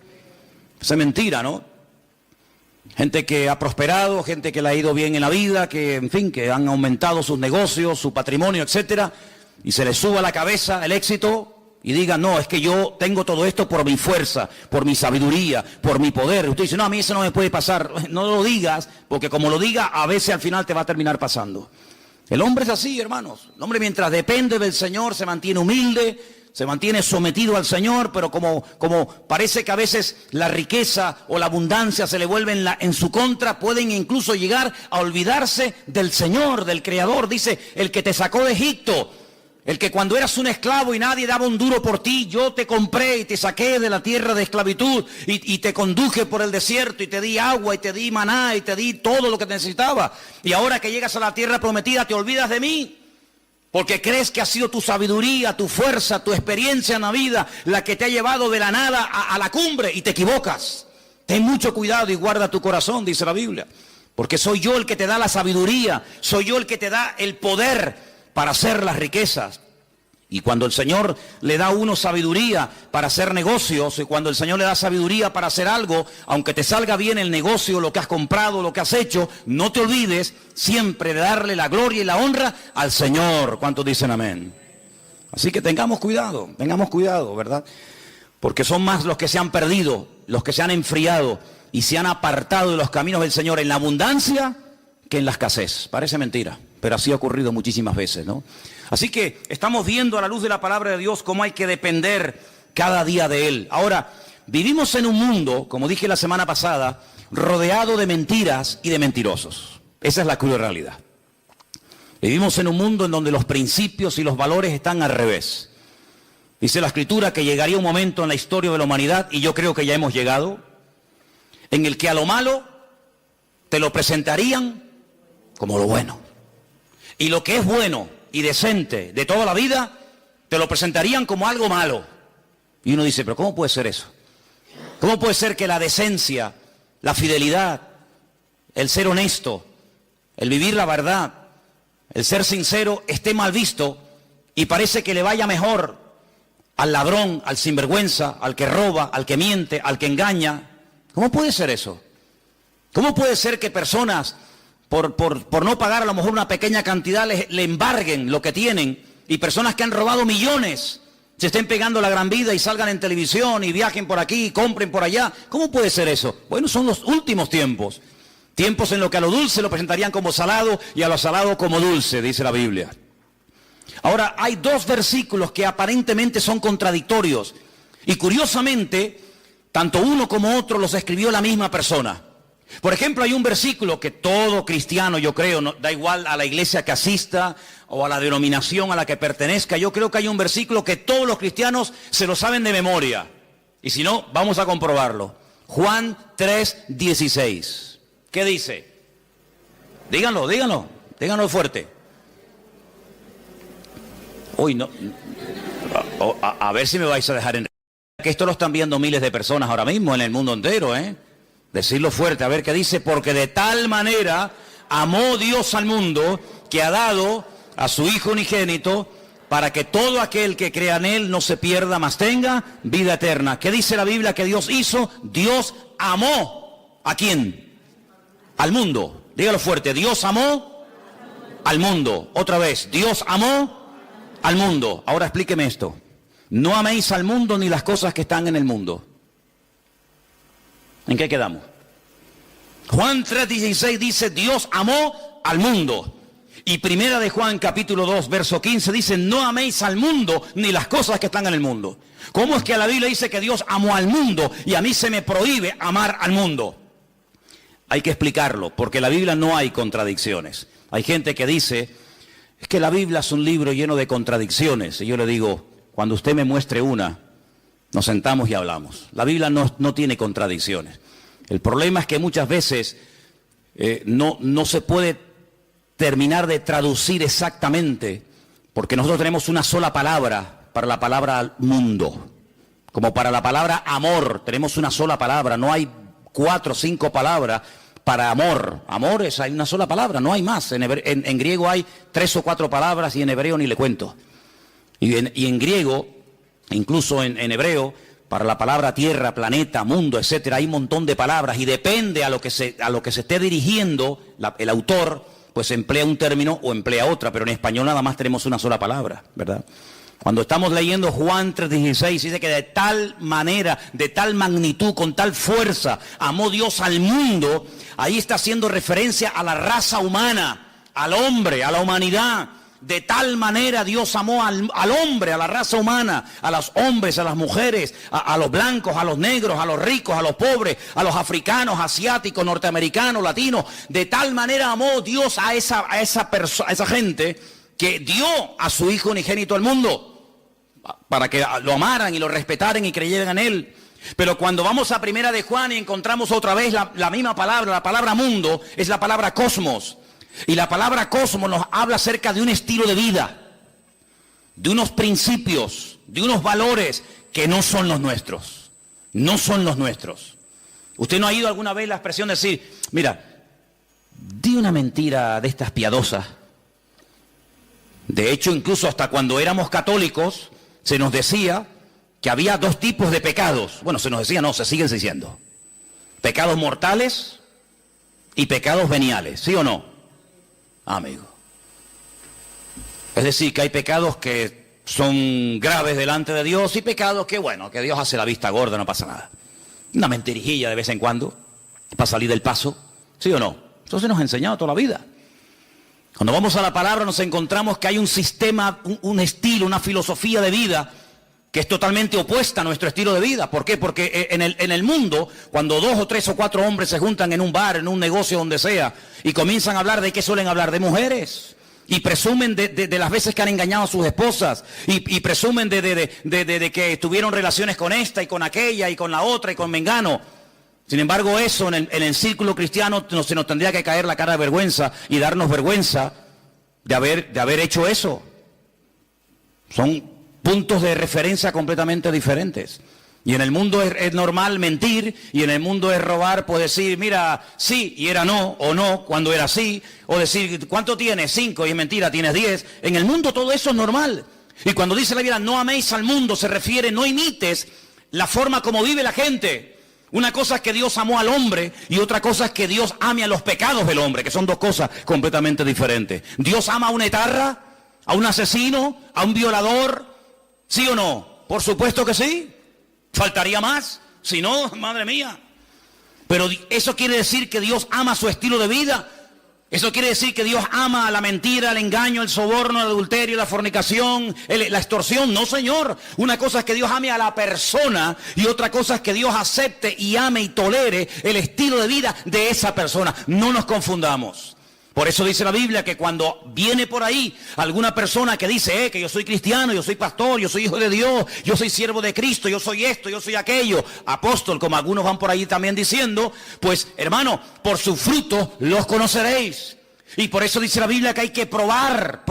Eso es mentira, ¿no? Gente que ha prosperado, gente que le ha ido bien en la vida, que en fin, que han aumentado sus negocios, su patrimonio, etcétera, y se les suba a la cabeza el éxito y digan, no, es que yo tengo todo esto por mi fuerza, por mi sabiduría, por mi poder. Usted dice, no, a mí eso no me puede pasar. No lo digas, porque como lo diga, a veces al final te va a terminar pasando. El hombre es así, hermanos. El hombre, mientras depende del Señor, se mantiene humilde, se mantiene sometido al Señor, pero como parece que a veces la riqueza o la abundancia se le vuelve en su contra, pueden incluso llegar a olvidarse del Señor, del Creador. Dice, el que te sacó de Egipto, el que cuando eras un esclavo y nadie daba un duro por ti, yo te compré y te saqué de la tierra de esclavitud y te conduje por el desierto y te di agua y te di maná y te di todo lo que necesitaba. Y ahora que llegas a la tierra prometida te olvidas de mí. Porque crees que ha sido tu sabiduría, tu fuerza, tu experiencia en la vida la que te ha llevado de la nada a la cumbre y te equivocas. Ten mucho cuidado y guarda tu corazón, dice la Biblia. Porque soy yo el que te da la sabiduría, soy yo el que te da el poder para hacer las riquezas. Y cuando el Señor le da a uno sabiduría para hacer negocios, y cuando el Señor le da sabiduría para hacer algo, aunque te salga bien el negocio, lo que has comprado, lo que has hecho, no te olvides siempre de darle la gloria y la honra al Señor. ¿Cuántos dicen amén? Así que tengamos cuidado, ¿verdad? Porque son más los que se han perdido, los que se han enfriado y se han apartado de los caminos del Señor en la abundancia que en la escasez. Parece mentira, pero así ha ocurrido muchísimas veces, ¿no? Así que estamos viendo a la luz de la palabra de Dios cómo hay que depender cada día de Él. Ahora, vivimos en un mundo, como dije la semana pasada, rodeado de mentiras y de mentirosos. Esa es la cruda realidad. Vivimos en un mundo en donde los principios y los valores están al revés. Dice la Escritura que llegaría un momento en la historia de la humanidad, y yo creo que ya hemos llegado, en el que a lo malo te lo presentarían como lo bueno. Y lo que es bueno y decente de toda la vida, te lo presentarían como algo malo. Y uno dice, pero ¿cómo puede ser eso? ¿Cómo puede ser que la decencia, la fidelidad, el ser honesto, el vivir la verdad, el ser sincero esté mal visto y parece que le vaya mejor al ladrón, al sinvergüenza, al que roba, al que miente, al que engaña? ¿Cómo puede ser eso? ¿Cómo puede ser que personas por no pagar a lo mejor una pequeña cantidad le embarguen lo que tienen, y personas que han robado millones se estén pegando la gran vida y salgan en televisión y viajen por aquí y compren por allá? ¿Cómo puede ser eso? Bueno, son los últimos tiempos. Tiempos en los que a lo dulce lo presentarían como salado y a lo salado como dulce, dice la Biblia. Ahora, hay dos versículos que aparentemente son contradictorios y curiosamente, tanto uno como otro los escribió la misma persona. Por ejemplo, hay un versículo que todo cristiano, yo creo, no, da igual a la iglesia que asista o a la denominación a la que pertenezca, yo creo que hay un versículo que todos los cristianos se lo saben de memoria. Y si no, vamos a comprobarlo. Juan 3:16. ¿Qué dice? Díganlo fuerte. Uy, no. A ver si me vais a dejar en... Que esto lo están viendo miles de personas ahora mismo en el mundo entero, ¿eh? Decirlo fuerte, a ver qué dice. Porque de tal manera amó Dios al mundo que ha dado a su Hijo unigénito para que todo aquel que crea en Él no se pierda, mas tenga vida eterna. ¿Qué dice la Biblia que Dios hizo? Dios amó. ¿A quién? Al mundo. Dígalo fuerte. Dios amó al mundo. Otra vez. Dios amó al mundo. Ahora explíqueme esto. No améis al mundo ni las cosas que están en el mundo. ¿En qué quedamos? Juan 3:16 dice, Dios amó al mundo. Y primera de Juan capítulo 2 verso 15 dice, no améis al mundo ni las cosas que están en el mundo. ¿Cómo es que la Biblia dice que Dios amó al mundo y a mí se me prohíbe amar al mundo? Hay que explicarlo, porque en la Biblia no hay contradicciones. Hay gente que dice, es que la Biblia es un libro lleno de contradicciones. Y yo le digo, cuando usted me muestre una, nos sentamos y hablamos. La Biblia no tiene contradicciones. El problema es que muchas veces no se puede terminar de traducir exactamente, porque nosotros tenemos una sola palabra para la palabra mundo. Como para la palabra amor, tenemos una sola palabra, no hay 4 o 5 palabras para amor. Amor hay una sola palabra, no hay más. En griego hay 3 o 4 palabras y en hebreo ni le cuento. Y en griego, incluso en hebreo, para la palabra tierra, planeta, mundo, etcétera, hay un montón de palabras y depende a lo que se esté dirigiendo el autor, pues emplea un término o emplea otra, pero en español nada más tenemos una sola palabra, ¿verdad? Cuando estamos leyendo Juan 3:16, dice que de tal manera, de tal magnitud, con tal fuerza, amó Dios al mundo. Ahí está haciendo referencia a la raza humana, al hombre, a la humanidad. De tal manera Dios amó al hombre, a la raza humana, a los hombres, a las mujeres, a los blancos, a los negros, a los ricos, a los pobres, a los africanos, asiáticos, norteamericanos, latinos. De tal manera amó Dios a esa gente que dio a su Hijo unigénito al mundo para que lo amaran y lo respetaran y creyeran en Él. Pero cuando vamos a Primera de Juan y encontramos otra vez la misma palabra, la palabra mundo, es la palabra cosmos. Y la palabra cosmos nos habla acerca de un estilo de vida, de unos principios, de unos valores que no son los nuestros. No son los nuestros. ¿Usted no ha oído alguna vez la expresión de decir, mira, di una mentira de estas piadosas? De hecho, incluso hasta cuando éramos católicos, se nos decía que había dos tipos de pecados. Bueno, se nos decía, no, se siguen diciendo. Pecados mortales y pecados veniales, ¿sí o no? Amigo. Es decir, que hay pecados que son graves delante de Dios y pecados que, bueno, que Dios hace la vista gorda, no pasa nada. Una mentirijilla de vez en cuando para salir del paso, ¿sí o no? Eso se nos ha enseñado toda la vida. Cuando vamos a la palabra nos encontramos que hay un sistema, un estilo, una filosofía de vida que es totalmente opuesta a nuestro estilo de vida. ¿Por qué? Porque en el mundo, cuando 2 o 3 o 4 hombres se juntan en un bar, en un negocio, donde sea, y comienzan a hablar, ¿de qué suelen hablar? De mujeres. Y presumen de las veces que han engañado a sus esposas. Y presumen de que tuvieron relaciones con esta y con aquella y con la otra y con mengano. Sin embargo, eso en el círculo cristiano se nos tendría que caer la cara de vergüenza y darnos vergüenza de haber hecho eso. Son puntos de referencia completamente diferentes. Y en el mundo es normal mentir, y en el mundo es robar, pues decir, mira, sí, y era no, o no, cuando era sí, o decir, ¿cuánto tienes? 5, y es mentira, tienes 10. En el mundo todo eso es normal. Y cuando dice la Biblia, no améis al mundo, se refiere, no imites la forma como vive la gente. Una cosa es que Dios amó al hombre, y otra cosa es que Dios ame a los pecados del hombre, que son dos cosas completamente diferentes. Dios ama a una etarra, a un asesino, a un violador, ¿sí o no? Por supuesto que sí. Faltaría más. Si no, madre mía. Pero eso quiere decir que Dios ama su estilo de vida. Eso quiere decir que Dios ama la mentira, el engaño, el soborno, el adulterio, la fornicación, la extorsión. No, Señor. Una cosa es que Dios ame a la persona y otra cosa es que Dios acepte y ame y tolere el estilo de vida de esa persona. No nos confundamos. Por eso dice la Biblia que cuando viene por ahí alguna persona que dice que yo soy cristiano, yo soy pastor, yo soy hijo de Dios, yo soy siervo de Cristo, yo soy esto, yo soy aquello, apóstol, como algunos van por ahí también diciendo, pues hermano, por su fruto los conoceréis. Y por eso dice la Biblia que hay que probar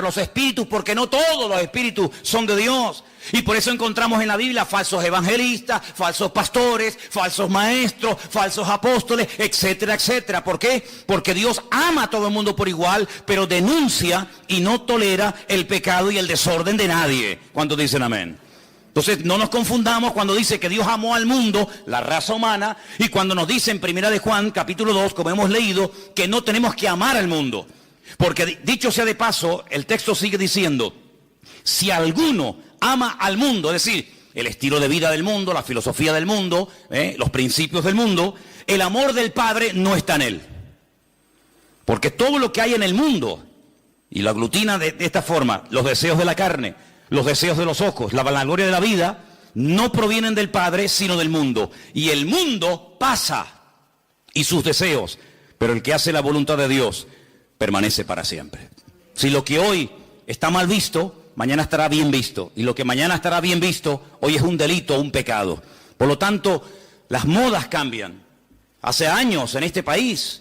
los espíritus, porque no todos los espíritus son de Dios. Y por eso encontramos en la Biblia falsos evangelistas, falsos pastores, falsos maestros, falsos apóstoles, etcétera, etcétera. ¿Por qué? Porque Dios ama a todo el mundo por igual, pero denuncia y no tolera el pecado y el desorden de nadie. ¿Cuántos dicen amén? Entonces no nos confundamos cuando dice que Dios amó al mundo, la raza humana, y cuando nos dice en Primera de Juan, capítulo 2, como hemos leído, que no tenemos que amar al mundo. Porque dicho sea de paso, el texto sigue diciendo, si alguno ama al mundo, es decir, el estilo de vida del mundo, la filosofía del mundo, los principios del mundo, el amor del Padre no está en él. Porque todo lo que hay en el mundo, y lo aglutina de esta forma, los deseos de la carne, los deseos de los ojos, la vanagloria de la vida, no provienen del Padre, sino del mundo. Y el mundo pasa, y sus deseos, pero el que hace la voluntad de Dios permanece para siempre. Si lo que hoy está mal visto, mañana estará bien visto. Y lo que mañana estará bien visto, hoy es un delito, un pecado. Por lo tanto, las modas cambian. Hace años en este país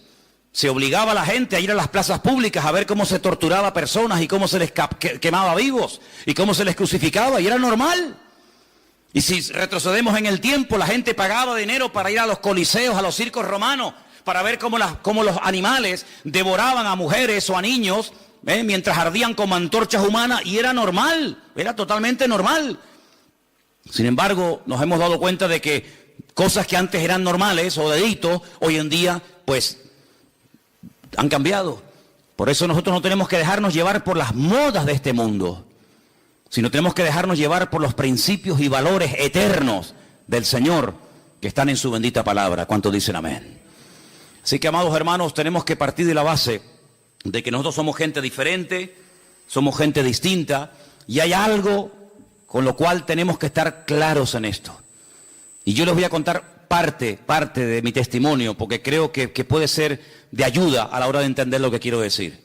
se obligaba a la gente a ir a las plazas públicas a ver cómo se torturaba a personas y cómo se les quemaba vivos y cómo se les crucificaba, y era normal. Y si retrocedemos en el tiempo, la gente pagaba dinero para ir a los coliseos, a los circos romanos, para ver cómo los animales devoraban a mujeres o a niños, mientras ardían como antorchas humanas, y era normal, era totalmente normal. Sin embargo, nos hemos dado cuenta de que cosas que antes eran normales o delitos, hoy en día, pues, han cambiado. Por eso nosotros no tenemos que dejarnos llevar por las modas de este mundo, sino tenemos que dejarnos llevar por los principios y valores eternos del Señor que están en su bendita palabra. ¿Cuántos dicen amén? Así que, amados hermanos, tenemos que partir de la base de que nosotros somos gente diferente, somos gente distinta y hay algo con lo cual tenemos que estar claros en esto. Y yo les voy a contar parte de mi testimonio, porque creo que puede ser de ayuda a la hora de entender lo que quiero decir.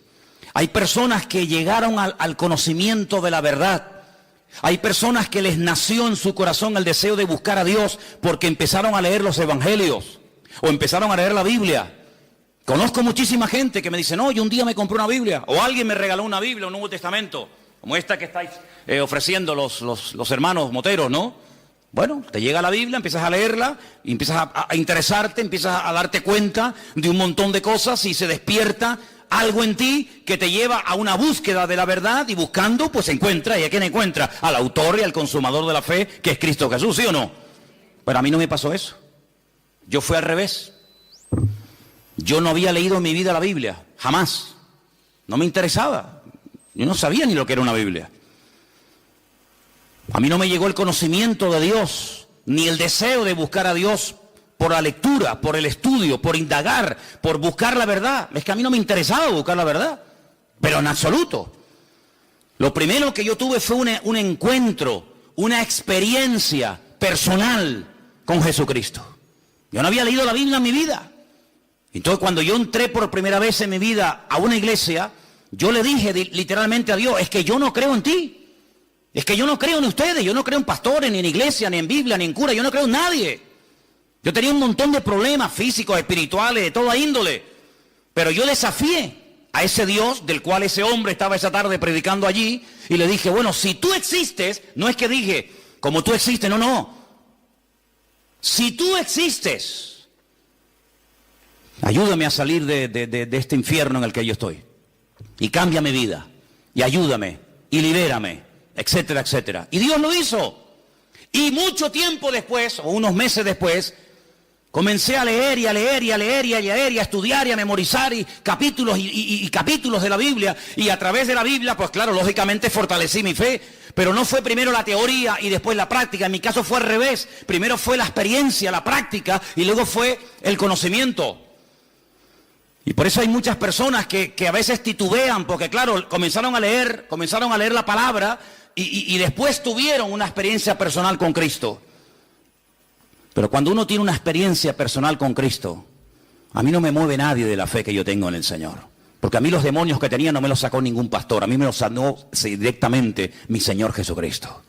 Hay personas que llegaron al conocimiento de la verdad. Hay personas que les nació en su corazón el deseo de buscar a Dios porque empezaron a leer los evangelios o empezaron a leer la Biblia. Conozco muchísima gente que me dice, no, yo un día me compré una Biblia, o alguien me regaló una Biblia, un Nuevo Testamento, como esta que estáis ofreciendo los hermanos moteros, ¿no? Bueno, te llega la Biblia, empiezas a leerla, y empiezas a interesarte, empiezas a darte cuenta de un montón de cosas y se despierta algo en ti que te lleva a una búsqueda de la verdad y buscando, pues encuentra. ¿Y a quién encuentra? Al autor y al consumador de la fe, que es Cristo Jesús, ¿sí o no? Pero a mí no me pasó eso. Yo fui al revés. Yo no había leído en mi vida la Biblia, jamás. No me interesaba. Yo no sabía ni lo que era una Biblia. A mí no me llegó el conocimiento de Dios, ni el deseo de buscar a Dios por la lectura, por el estudio, por indagar, por buscar la verdad. Es que a mí no me interesaba buscar la verdad, pero en absoluto. Lo primero que yo tuve fue un encuentro, una experiencia personal con Jesucristo. Yo no había leído la Biblia en mi vida. Entonces, cuando yo entré por primera vez en mi vida a una iglesia, yo le dije literalmente a Dios, es que yo no creo en ti. Es que yo no creo en ustedes, yo no creo en pastores, ni en iglesia, ni en Biblia, ni en cura, yo no creo en nadie. Yo tenía un montón de problemas físicos, espirituales, de toda índole. Pero yo desafié a ese Dios del cual ese hombre estaba esa tarde predicando allí y le dije, bueno, si tú existes, no es que dije, como tú existes, no. Si tú existes, ayúdame a salir de este infierno en el que yo estoy. Y cambia mi vida, y ayúdame, y libérame, etcétera, etcétera. Y Dios lo hizo. Y mucho tiempo después, o unos meses después, comencé a leer y a leer y a leer y a leer y a estudiar y a memorizar capítulos y capítulos de la Biblia. Y a través de la Biblia, pues claro, lógicamente fortalecí mi fe. Pero no fue primero la teoría y después la práctica. En mi caso fue al revés. Primero fue la experiencia, la práctica, y luego fue el conocimiento. Y por eso hay muchas personas que a veces titubean, porque claro, comenzaron a leer la palabra y después tuvieron una experiencia personal con Cristo. Pero cuando uno tiene una experiencia personal con Cristo, a mí no me mueve nadie de la fe que yo tengo en el Señor. Porque a mí los demonios que tenía no me los sacó ningún pastor, a mí me los sanó directamente mi Señor Jesucristo.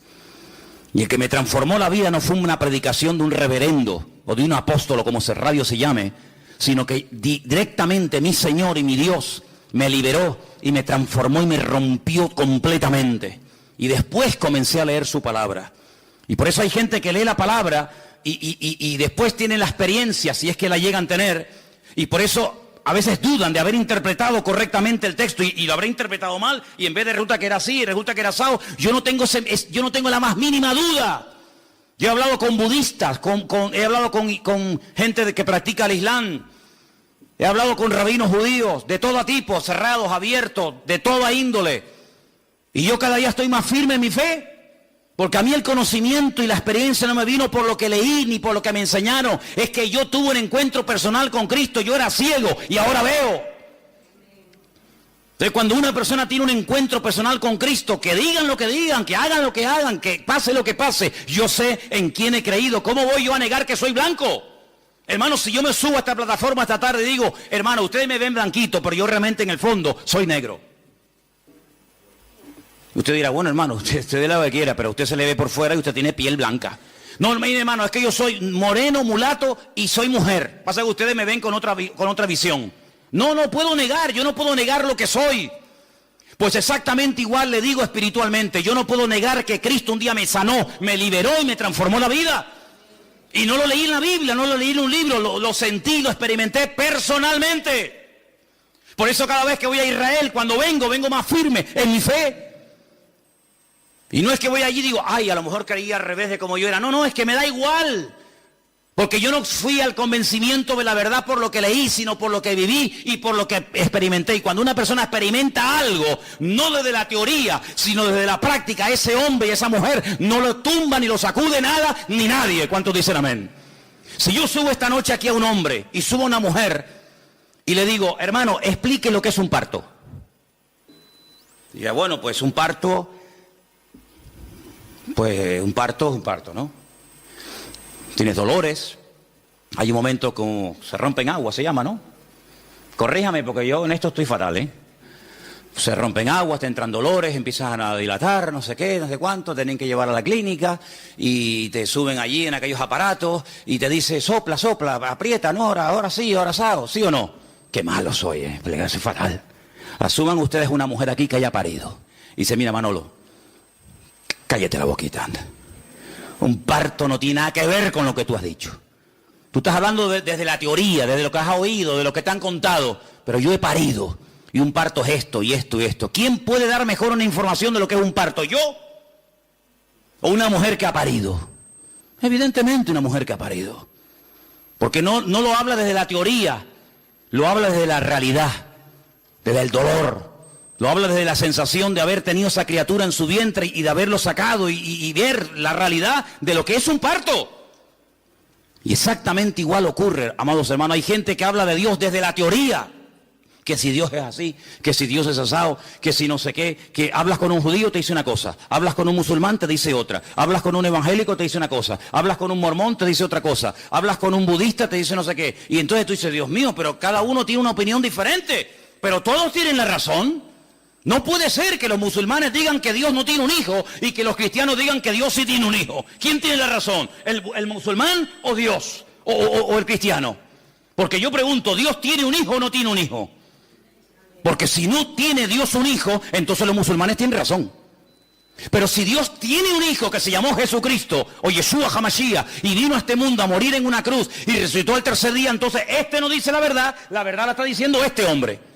Y el que me transformó la vida no fue una predicación de un reverendo o de un apóstol, como ese radio se llame, sino que directamente mi Señor y mi Dios me liberó y me transformó y me rompió completamente. Y después comencé a leer su palabra. Y por eso hay gente que lee la palabra y después tienen la experiencia, si es que la llegan a tener, y por eso a veces dudan de haber interpretado correctamente el texto y lo habré interpretado mal, y en vez de resulta que era así, resulta que era asado. Yo no tengo la más mínima duda. Yo he hablado con budistas, he hablado con gente que practica el Islam, he hablado con rabinos judíos de todo tipo, cerrados, abiertos, de toda índole. Y yo cada día estoy más firme en mi fe, porque a mí el conocimiento y la experiencia no me vino por lo que leí ni por lo que me enseñaron. Es que yo tuve un encuentro personal con Cristo, yo era ciego y ahora veo. Entonces, cuando una persona tiene un encuentro personal con Cristo, que digan lo que digan, que hagan lo que hagan, que pase lo que pase, yo sé en quién he creído. ¿Cómo voy yo a negar que soy blanco? Hermano, si yo me subo a esta plataforma esta tarde y digo, hermano, ustedes me ven blanquito, pero yo realmente en el fondo soy negro. Usted dirá, bueno, hermano, usted dé lo que quiera, pero usted se le ve por fuera y usted tiene piel blanca. No, mire, hermano, es que yo soy moreno, mulato y soy mujer. Pasa que ustedes me ven con otra visión. No puedo negar, yo no puedo negar lo que soy. Pues exactamente igual le digo espiritualmente. Yo no puedo negar que Cristo un día me sanó, me liberó y me transformó la vida. Y no lo leí en la Biblia, no lo leí en un libro, lo sentí, lo experimenté personalmente. Por eso cada vez que voy a Israel, cuando vengo más firme en mi fe. Y no es que voy allí y digo, ay, a lo mejor creía al revés de como yo era. No, es que me da igual. Porque yo no fui al convencimiento de la verdad por lo que leí, sino por lo que viví y por lo que experimenté. Y cuando una persona experimenta algo, no desde la teoría, sino desde la práctica, ese hombre y esa mujer no lo tumba ni lo sacude nada ni nadie. ¿Cuántos dicen amén? Si yo subo esta noche aquí a un hombre y subo a una mujer y le digo, hermano, explique lo que es un parto. Dirá, bueno, pues un parto, ¿no? Tienes dolores, hay un momento como se rompen aguas, se llama, ¿no? Corríjame porque yo en esto estoy fatal, ¿eh? Se rompen aguas, te entran dolores, empiezan a dilatar, no sé qué, no sé cuánto, tienen que llevar a la clínica y te suben allí en aquellos aparatos y te dice, sopla, sopla, aprieta, no, ahora sí, ahora sago, ¿sí o no? Qué malo soy, soy fatal. Asuman ustedes una mujer aquí que haya parido y dice, mira Manolo, cállate la boquita, anda. Un parto no tiene nada que ver con lo que tú has dicho. Tú estás hablando desde la teoría, desde lo que has oído, de lo que te han contado, pero yo he parido. Y un parto es esto y esto y esto. ¿Quién puede dar mejor una información de lo que es un parto? ¿Yo? ¿O una mujer que ha parido? Evidentemente una mujer que ha parido. Porque no lo habla desde la teoría, lo habla desde la realidad, desde el dolor. Lo habla desde la sensación de haber tenido esa criatura en su vientre y de haberlo sacado y ver la realidad de lo que es un parto. Y exactamente igual ocurre, amados hermanos. Hay gente que habla de Dios desde la teoría. Que si Dios es así, que si Dios es asado, que si no sé qué, que hablas con un judío te dice una cosa, hablas con un musulmán te dice otra, hablas con un evangélico te dice una cosa, hablas con un mormón te dice otra cosa, hablas con un budista te dice no sé qué. Y entonces tú dices, Dios mío, pero cada uno tiene una opinión diferente, pero todos tienen la razón. No puede ser que los musulmanes digan que Dios no tiene un hijo y que los cristianos digan que Dios sí tiene un hijo. ¿Quién tiene la razón? ¿El musulmán o Dios? ¿O el cristiano? Porque yo pregunto, ¿Dios tiene un hijo o no tiene un hijo? Porque si no tiene Dios un hijo, entonces los musulmanes tienen razón. Pero si Dios tiene un hijo que se llamó Jesucristo, o Yeshua Hamashiach, y vino a este mundo a morir en una cruz y resucitó al tercer día, entonces este no dice la verdad la está diciendo este hombre.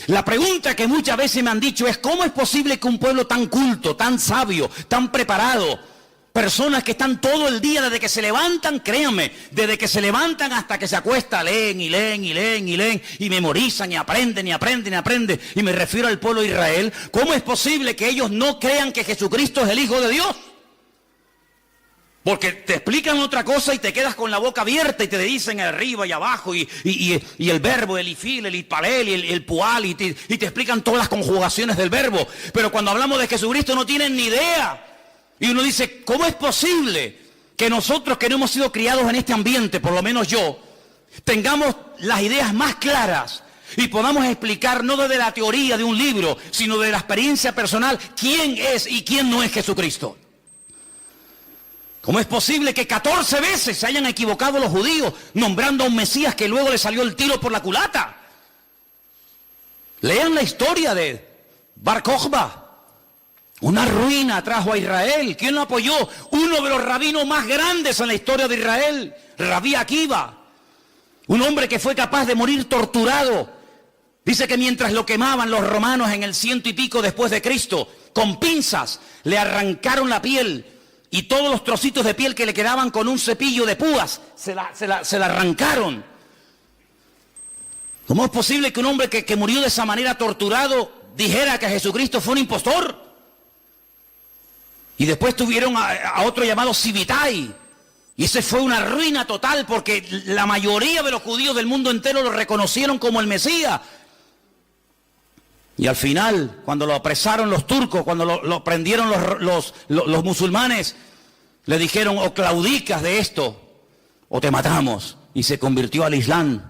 La pregunta que muchas veces me han dicho es, ¿cómo es posible que un pueblo tan culto, tan sabio, tan preparado, personas que están todo el día desde que se levantan, créanme, desde que se levantan hasta que se acuesta, leen y leen y leen y leen y memorizan y aprenden y aprenden y aprenden, y me refiero al pueblo de Israel? ¿Cómo es posible que ellos no crean que Jesucristo es el Hijo de Dios? Porque te explican otra cosa y te quedas con la boca abierta y te dicen arriba y abajo y el verbo, el ifil, el itpalel, el pual y te explican todas las conjugaciones del verbo. Pero cuando hablamos de Jesucristo no tienen ni idea. Y uno dice, ¿cómo es posible que nosotros que no hemos sido criados en este ambiente, por lo menos yo, tengamos las ideas más claras y podamos explicar no desde la teoría de un libro, sino de la experiencia personal, quién es y quién no es Jesucristo? ¿Cómo es posible que 14 veces se hayan equivocado los judíos nombrando a un Mesías que luego le salió el tiro por la culata? Lean la historia de Bar Kokhba. Una ruina trajo a Israel. ¿Quién lo apoyó? Uno de los rabinos más grandes en la historia de Israel, Rabí Akiva. Un hombre que fue capaz de morir torturado. Dice que mientras lo quemaban los romanos en el 100 y pico después de Cristo, con pinzas le arrancaron la piel y todos los trocitos de piel que le quedaban con un cepillo de púas se la arrancaron. ¿Cómo es posible que un hombre que murió de esa manera torturado dijera que Jesucristo fue un impostor? Y después tuvieron a otro llamado Sibitai. Y ese fue una ruina total porque la mayoría de los judíos del mundo entero lo reconocieron como el Mesías. Y al final, cuando lo apresaron los turcos, cuando lo prendieron los musulmanes, le dijeron, o claudicas de esto, o te matamos. Y se convirtió al Islam.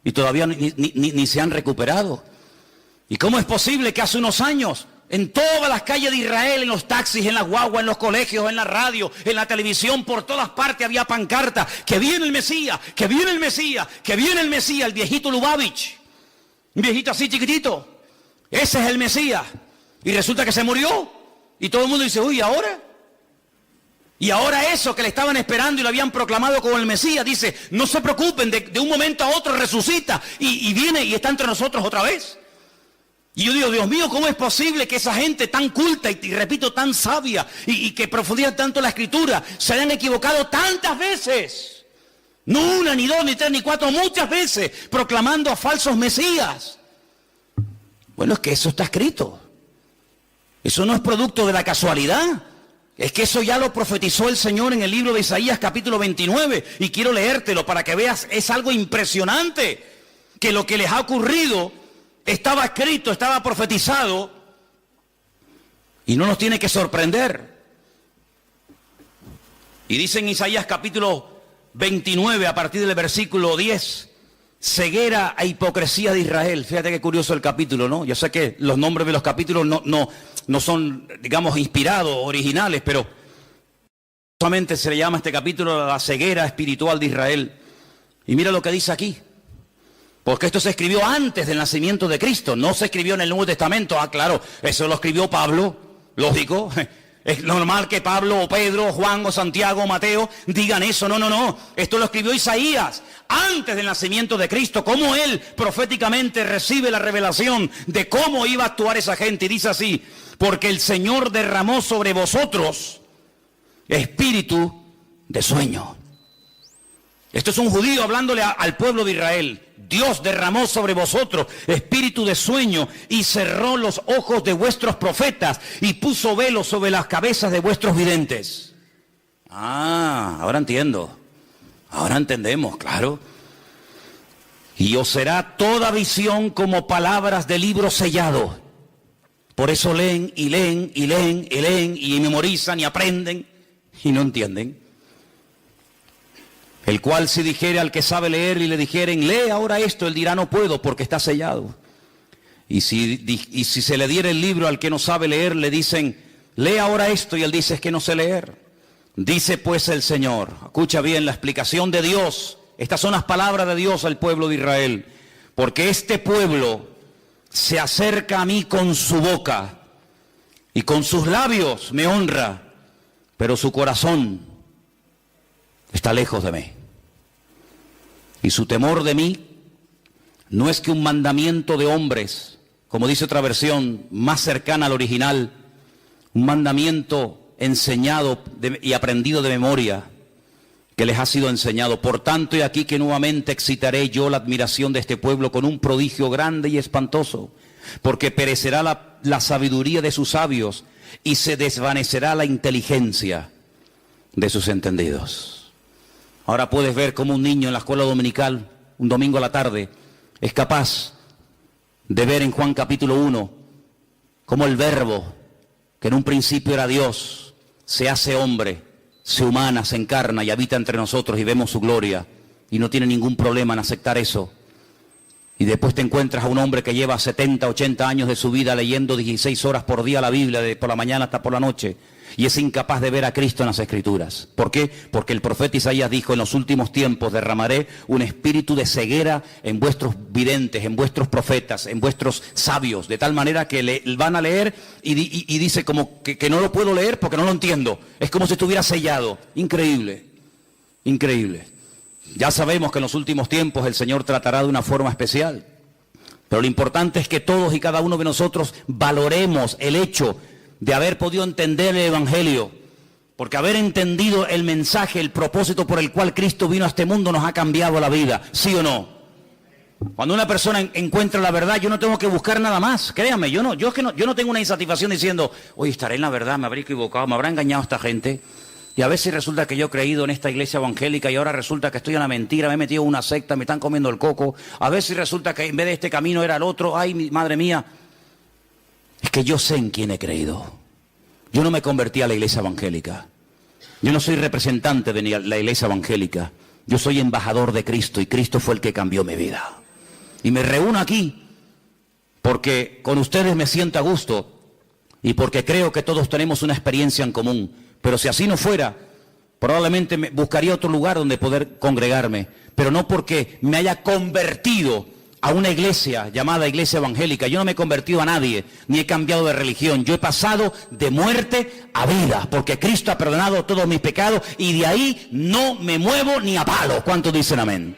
Y todavía ni se han recuperado. ¿Y cómo es posible que hace unos años, en todas las calles de Israel, en los taxis, en las guaguas, en los colegios, en la radio, en la televisión, por todas partes había pancartas, que viene el Mesías, que viene el Mesías, que viene el Mesías, el viejito Lubavitch, un viejito así chiquitito, ese es el Mesías, y resulta que se murió, y todo el mundo dice, uy, ¿ahora? Y ahora eso que le estaban esperando y lo habían proclamado como el Mesías, dice, no se preocupen, de un momento a otro resucita, y viene y está entre nosotros otra vez. Y yo digo, Dios mío, ¿cómo es posible que esa gente tan culta y repito, tan sabia y que profundiza tanto la Escritura se hayan equivocado tantas veces? No una, ni dos, ni tres, ni cuatro, muchas veces proclamando a falsos mesías. Bueno, es que eso está escrito. Eso no es producto de la casualidad. Es que eso ya lo profetizó el Señor en el libro de Isaías capítulo 29 y quiero leértelo para que veas, es algo impresionante que lo que les ha ocurrido estaba escrito, estaba profetizado Y no nos tiene que sorprender. Y dice en Isaías capítulo 29, a partir del versículo 10, ceguera e hipocresía de Israel. Fíjate qué curioso el capítulo, ¿no? Yo sé que los nombres de los capítulos no son, digamos, inspirados, originales, pero solamente se le llama a este capítulo la ceguera espiritual de Israel. Y mira lo que dice aquí. Porque esto se escribió antes del nacimiento de Cristo, no se escribió en el Nuevo Testamento. Ah, claro, eso lo escribió Pablo, lógico. Es normal que Pablo o Pedro o Juan o Santiago o Mateo digan eso. No. Esto lo escribió Isaías antes del nacimiento de Cristo. Cómo él proféticamente recibe la revelación de cómo iba a actuar esa gente. Y dice así: porque el Señor derramó sobre vosotros espíritu de sueño. Esto es un judío hablándole al pueblo de Israel. Dios derramó sobre vosotros espíritu de sueño y cerró los ojos de vuestros profetas y puso velo sobre las cabezas de vuestros videntes. Ah, ahora entiendo. Ahora entendemos, claro. Y os será toda visión como palabras de libro sellado. Por eso leen y leen y leen y leen y memorizan y aprenden y no entienden. El cual si dijere al que sabe leer y le dijeren, lee ahora esto, él dirá, no puedo porque está sellado. Y si se le diera el libro al que no sabe leer, le dicen, lee ahora esto, y él dice, es que no sé leer. Dice pues el Señor, escucha bien la explicación de Dios, estas son las palabras de Dios al pueblo de Israel, porque este pueblo se acerca a mí con su boca y con sus labios me honra, pero su corazón está lejos de mí. Y su temor de mí no es que un mandamiento de hombres, como dice otra versión más cercana al original, un mandamiento enseñado y aprendido de memoria, que les ha sido enseñado. Por tanto, he aquí que nuevamente excitaré yo la admiración de este pueblo con un prodigio grande y espantoso, porque perecerá la sabiduría de sus sabios y se desvanecerá la inteligencia de sus entendidos. Ahora puedes ver cómo un niño en la escuela dominical, un domingo a la tarde, es capaz de ver en Juan capítulo 1, cómo el Verbo, que en un principio era Dios, se hace hombre, se humana, se encarna y habita entre nosotros y vemos su gloria. Y no tiene ningún problema en aceptar eso. Y después te encuentras a un hombre que lleva 70, 80 años de su vida leyendo 16 horas por día la Biblia, por la mañana hasta por la noche, y es incapaz de ver a Cristo en las Escrituras. ¿Por qué? Porque el profeta Isaías dijo, en los últimos tiempos derramaré un espíritu de ceguera en vuestros videntes, en vuestros profetas, en vuestros sabios, de tal manera que van a leer y dice como que no lo puedo leer porque no lo entiendo. Es como si estuviera sellado. Increíble, increíble. Ya sabemos que en los últimos tiempos el Señor tratará de una forma especial, pero lo importante es que todos y cada uno de nosotros valoremos el hecho de haber podido entender el Evangelio, porque haber entendido el mensaje, el propósito por el cual Cristo vino a este mundo nos ha cambiado la vida, ¿sí o no? Cuando una persona encuentra la verdad, yo no tengo que buscar nada más, créame, yo no tengo una insatisfacción diciendo, oye, estaré en la verdad, me habré equivocado, me habrá engañado esta gente. Y a veces resulta que yo he creído en esta iglesia evangélica y ahora resulta que estoy en la mentira, me he metido en una secta, me están comiendo el coco. A veces resulta que en vez de este camino era el otro. Ay, madre mía. Es que yo sé en quién he creído. Yo no me convertí a la iglesia evangélica. Yo no soy representante de la iglesia evangélica. Yo soy embajador de Cristo y Cristo fue el que cambió mi vida. Y me reúno aquí porque con ustedes me siento a gusto y porque creo que todos tenemos una experiencia en común. Pero si así no fuera, probablemente buscaría otro lugar donde poder congregarme. Pero no porque me haya convertido a una iglesia llamada iglesia evangélica. Yo no me he convertido a nadie, ni he cambiado de religión. Yo he pasado de muerte a vida, porque Cristo ha perdonado todos mis pecados y de ahí no me muevo ni a palo. ¿Cuántos dicen amén?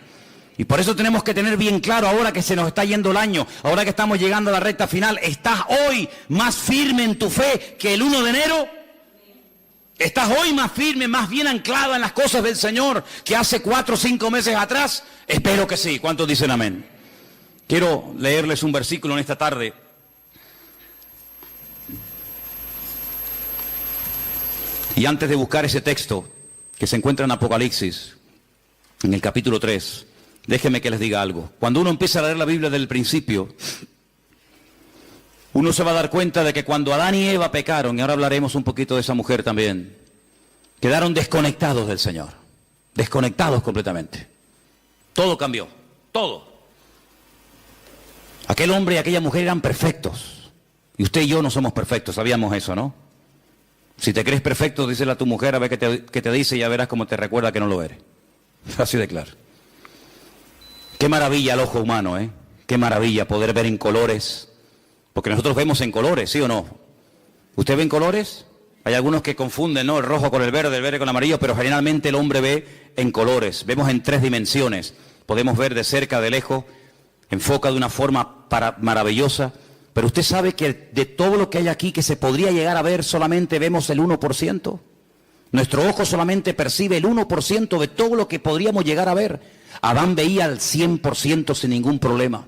Y por eso tenemos que tener bien claro, ahora que se nos está yendo el año, ahora que estamos llegando a la recta final, ¿estás hoy más firme en tu fe que el 1 de enero? ¿Estás hoy más firme, más bien anclado en las cosas del Señor que hace 4 o 5 meses atrás? Espero que sí. ¿Cuántos dicen amén? Quiero leerles un versículo en esta tarde. Y antes de buscar ese texto que se encuentra en Apocalipsis, en el capítulo 3, déjenme que les diga algo. Cuando uno empieza a leer la Biblia desde el principio, uno se va a dar cuenta de que cuando Adán y Eva pecaron, y ahora hablaremos un poquito de esa mujer también, quedaron desconectados del Señor, desconectados completamente. Todo cambió, todo. Aquel hombre y aquella mujer eran perfectos, y usted y yo no somos perfectos, sabíamos eso, ¿no? Si te crees perfecto, díselo a tu mujer a ver qué te dice y ya verás cómo te recuerda que no lo eres. Así de claro. Qué maravilla el ojo humano, ¿eh? Qué maravilla poder ver en colores. Porque nosotros vemos en colores, ¿sí o no? ¿Usted ve en colores? Hay algunos que confunden, ¿no? El rojo con el verde con el amarillo, pero generalmente el hombre ve en colores. Vemos en 3 dimensiones. Podemos ver de cerca, de lejos, enfoca de una forma maravillosa. Pero usted sabe que de todo lo que hay aquí que se podría llegar a ver, solamente vemos el 1%. Nuestro ojo solamente percibe el 1% de todo lo que podríamos llegar a ver. Adán veía al 100% sin ningún problema.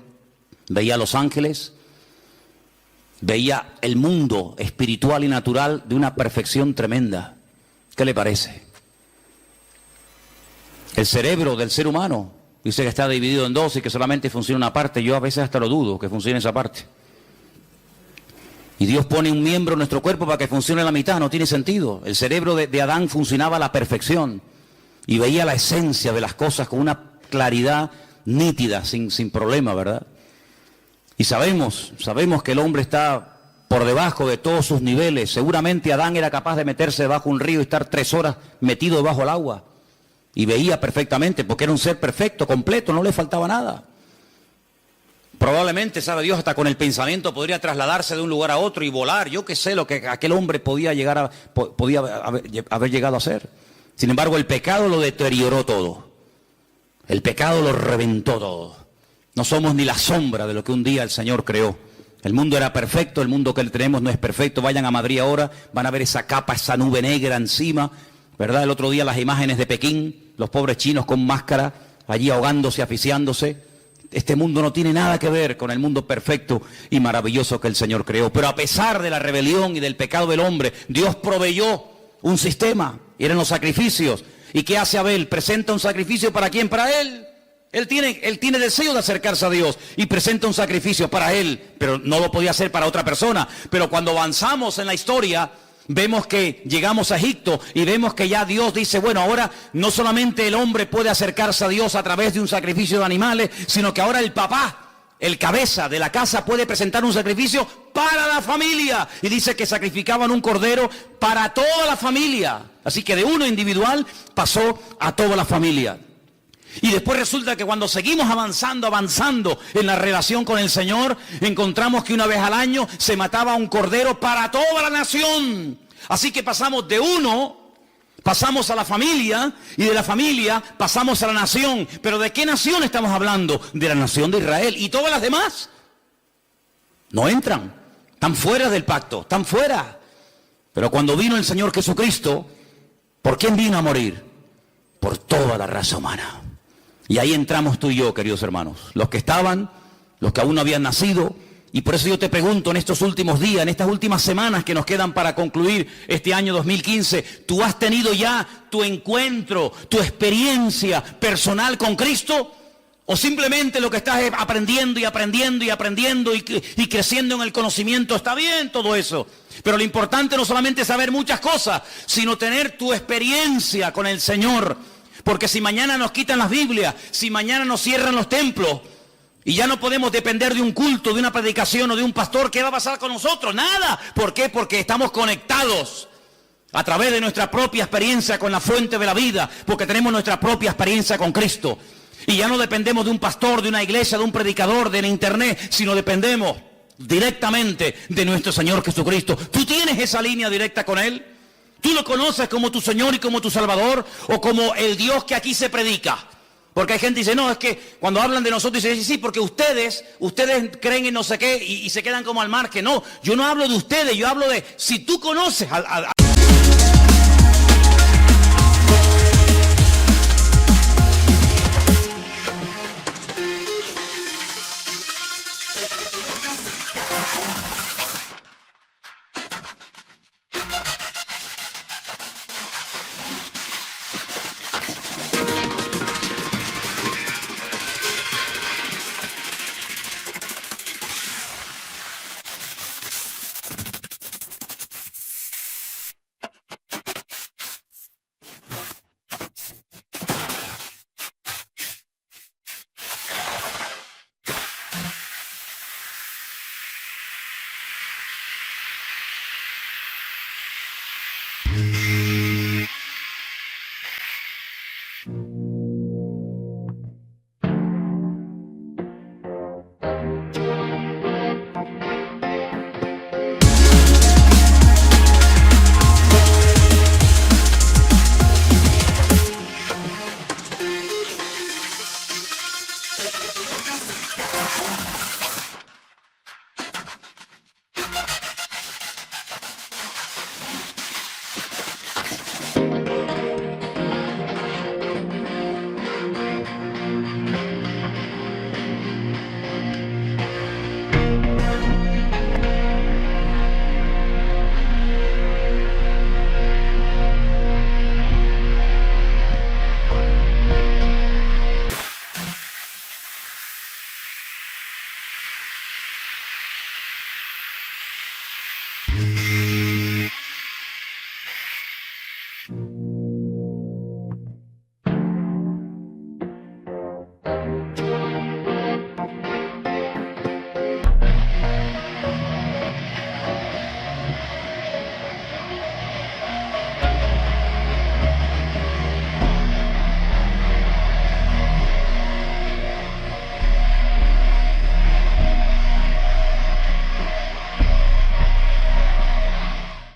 Veía a los ángeles, veía el mundo espiritual y natural de una perfección tremenda. ¿Qué le parece? El cerebro del ser humano dice que está dividido en 2 y que solamente funciona una parte. Yo a veces hasta lo dudo que funcione esa parte. Y Dios pone un miembro en nuestro cuerpo para que funcione la mitad, no tiene sentido. El cerebro de Adán funcionaba a la perfección y veía la esencia de las cosas con una claridad nítida, sin problema, ¿verdad? Y sabemos que el hombre está por debajo de todos sus niveles. Seguramente Adán era capaz de meterse debajo de un río y estar 3 horas metido debajo del agua. Y veía perfectamente, porque era un ser perfecto, completo, no le faltaba nada. Probablemente, sabe Dios, hasta con el pensamiento podría trasladarse de un lugar a otro y volar. Yo qué sé lo que aquel hombre podía haber llegado a ser. Sin embargo, el pecado lo deterioró todo. El pecado lo reventó todo. No somos ni la sombra de lo que un día el Señor creó. El mundo era perfecto, el mundo que tenemos no es perfecto. Vayan a Madrid ahora, van a ver esa capa, esa nube negra encima, ¿verdad? El otro día las imágenes de Pekín, los pobres chinos con máscara, allí ahogándose, asfixiándose. Este mundo no tiene nada que ver con el mundo perfecto y maravilloso que el Señor creó. Pero a pesar de la rebelión y del pecado del hombre, Dios proveyó un sistema, y eran los sacrificios. ¿Y qué hace Abel? Presenta un sacrificio ¿para quién? Para él. Él tiene deseo de acercarse a Dios y presenta un sacrificio para él, pero no lo podía hacer para otra persona. Pero cuando avanzamos en la historia, vemos que llegamos a Egipto y vemos que ya Dios dice, bueno, ahora no solamente el hombre puede acercarse a Dios a través de un sacrificio de animales, sino que ahora el papá, el cabeza de la casa, puede presentar un sacrificio para la familia. Y dice que sacrificaban un cordero para toda la familia. Así que de uno individual pasó a toda la familia. Y después resulta que cuando seguimos avanzando en la relación con el Señor, encontramos que una vez al año se mataba un cordero para toda la nación. Así que pasamos de uno, pasamos a la familia, y de la familia pasamos a la nación. ¿Pero de qué nación estamos hablando? De la nación de Israel. ¿Y todas las demás? No entran, están fuera del pacto, están fuera. Pero cuando vino el Señor Jesucristo, ¿por quién vino a morir? Por toda la raza humana. Y ahí entramos tú y yo, queridos hermanos, los que estaban, los que aún no habían nacido. Y por eso yo te pregunto, en estos últimos días, en estas últimas semanas que nos quedan para concluir este año 2015, ¿tú has tenido ya tu encuentro, tu experiencia personal con Cristo? ¿O simplemente lo que estás es aprendiendo y creciendo en el conocimiento? Está bien todo eso, pero lo importante no solamente es saber muchas cosas, sino tener tu experiencia con el Señor. Porque si mañana nos quitan las Biblias, si mañana nos cierran los templos y ya no podemos depender de un culto, de una predicación o de un pastor, ¿qué va a pasar con nosotros? Nada. ¿Por qué? Porque estamos conectados a través de nuestra propia experiencia con la fuente de la vida, porque tenemos nuestra propia experiencia con Cristo. Y ya no dependemos de un pastor, de una iglesia, de un predicador, del internet, sino dependemos directamente de nuestro Señor Jesucristo. ¿Tú tienes esa línea directa con Él? ¿Tú lo conoces como tu Señor y como tu Salvador, o como el Dios que aquí se predica? Porque hay gente que dice, no, es que cuando hablan de nosotros dicen, sí, porque ustedes creen en no sé qué y se quedan como al margen. No, yo no hablo de ustedes, yo hablo de si tú conoces al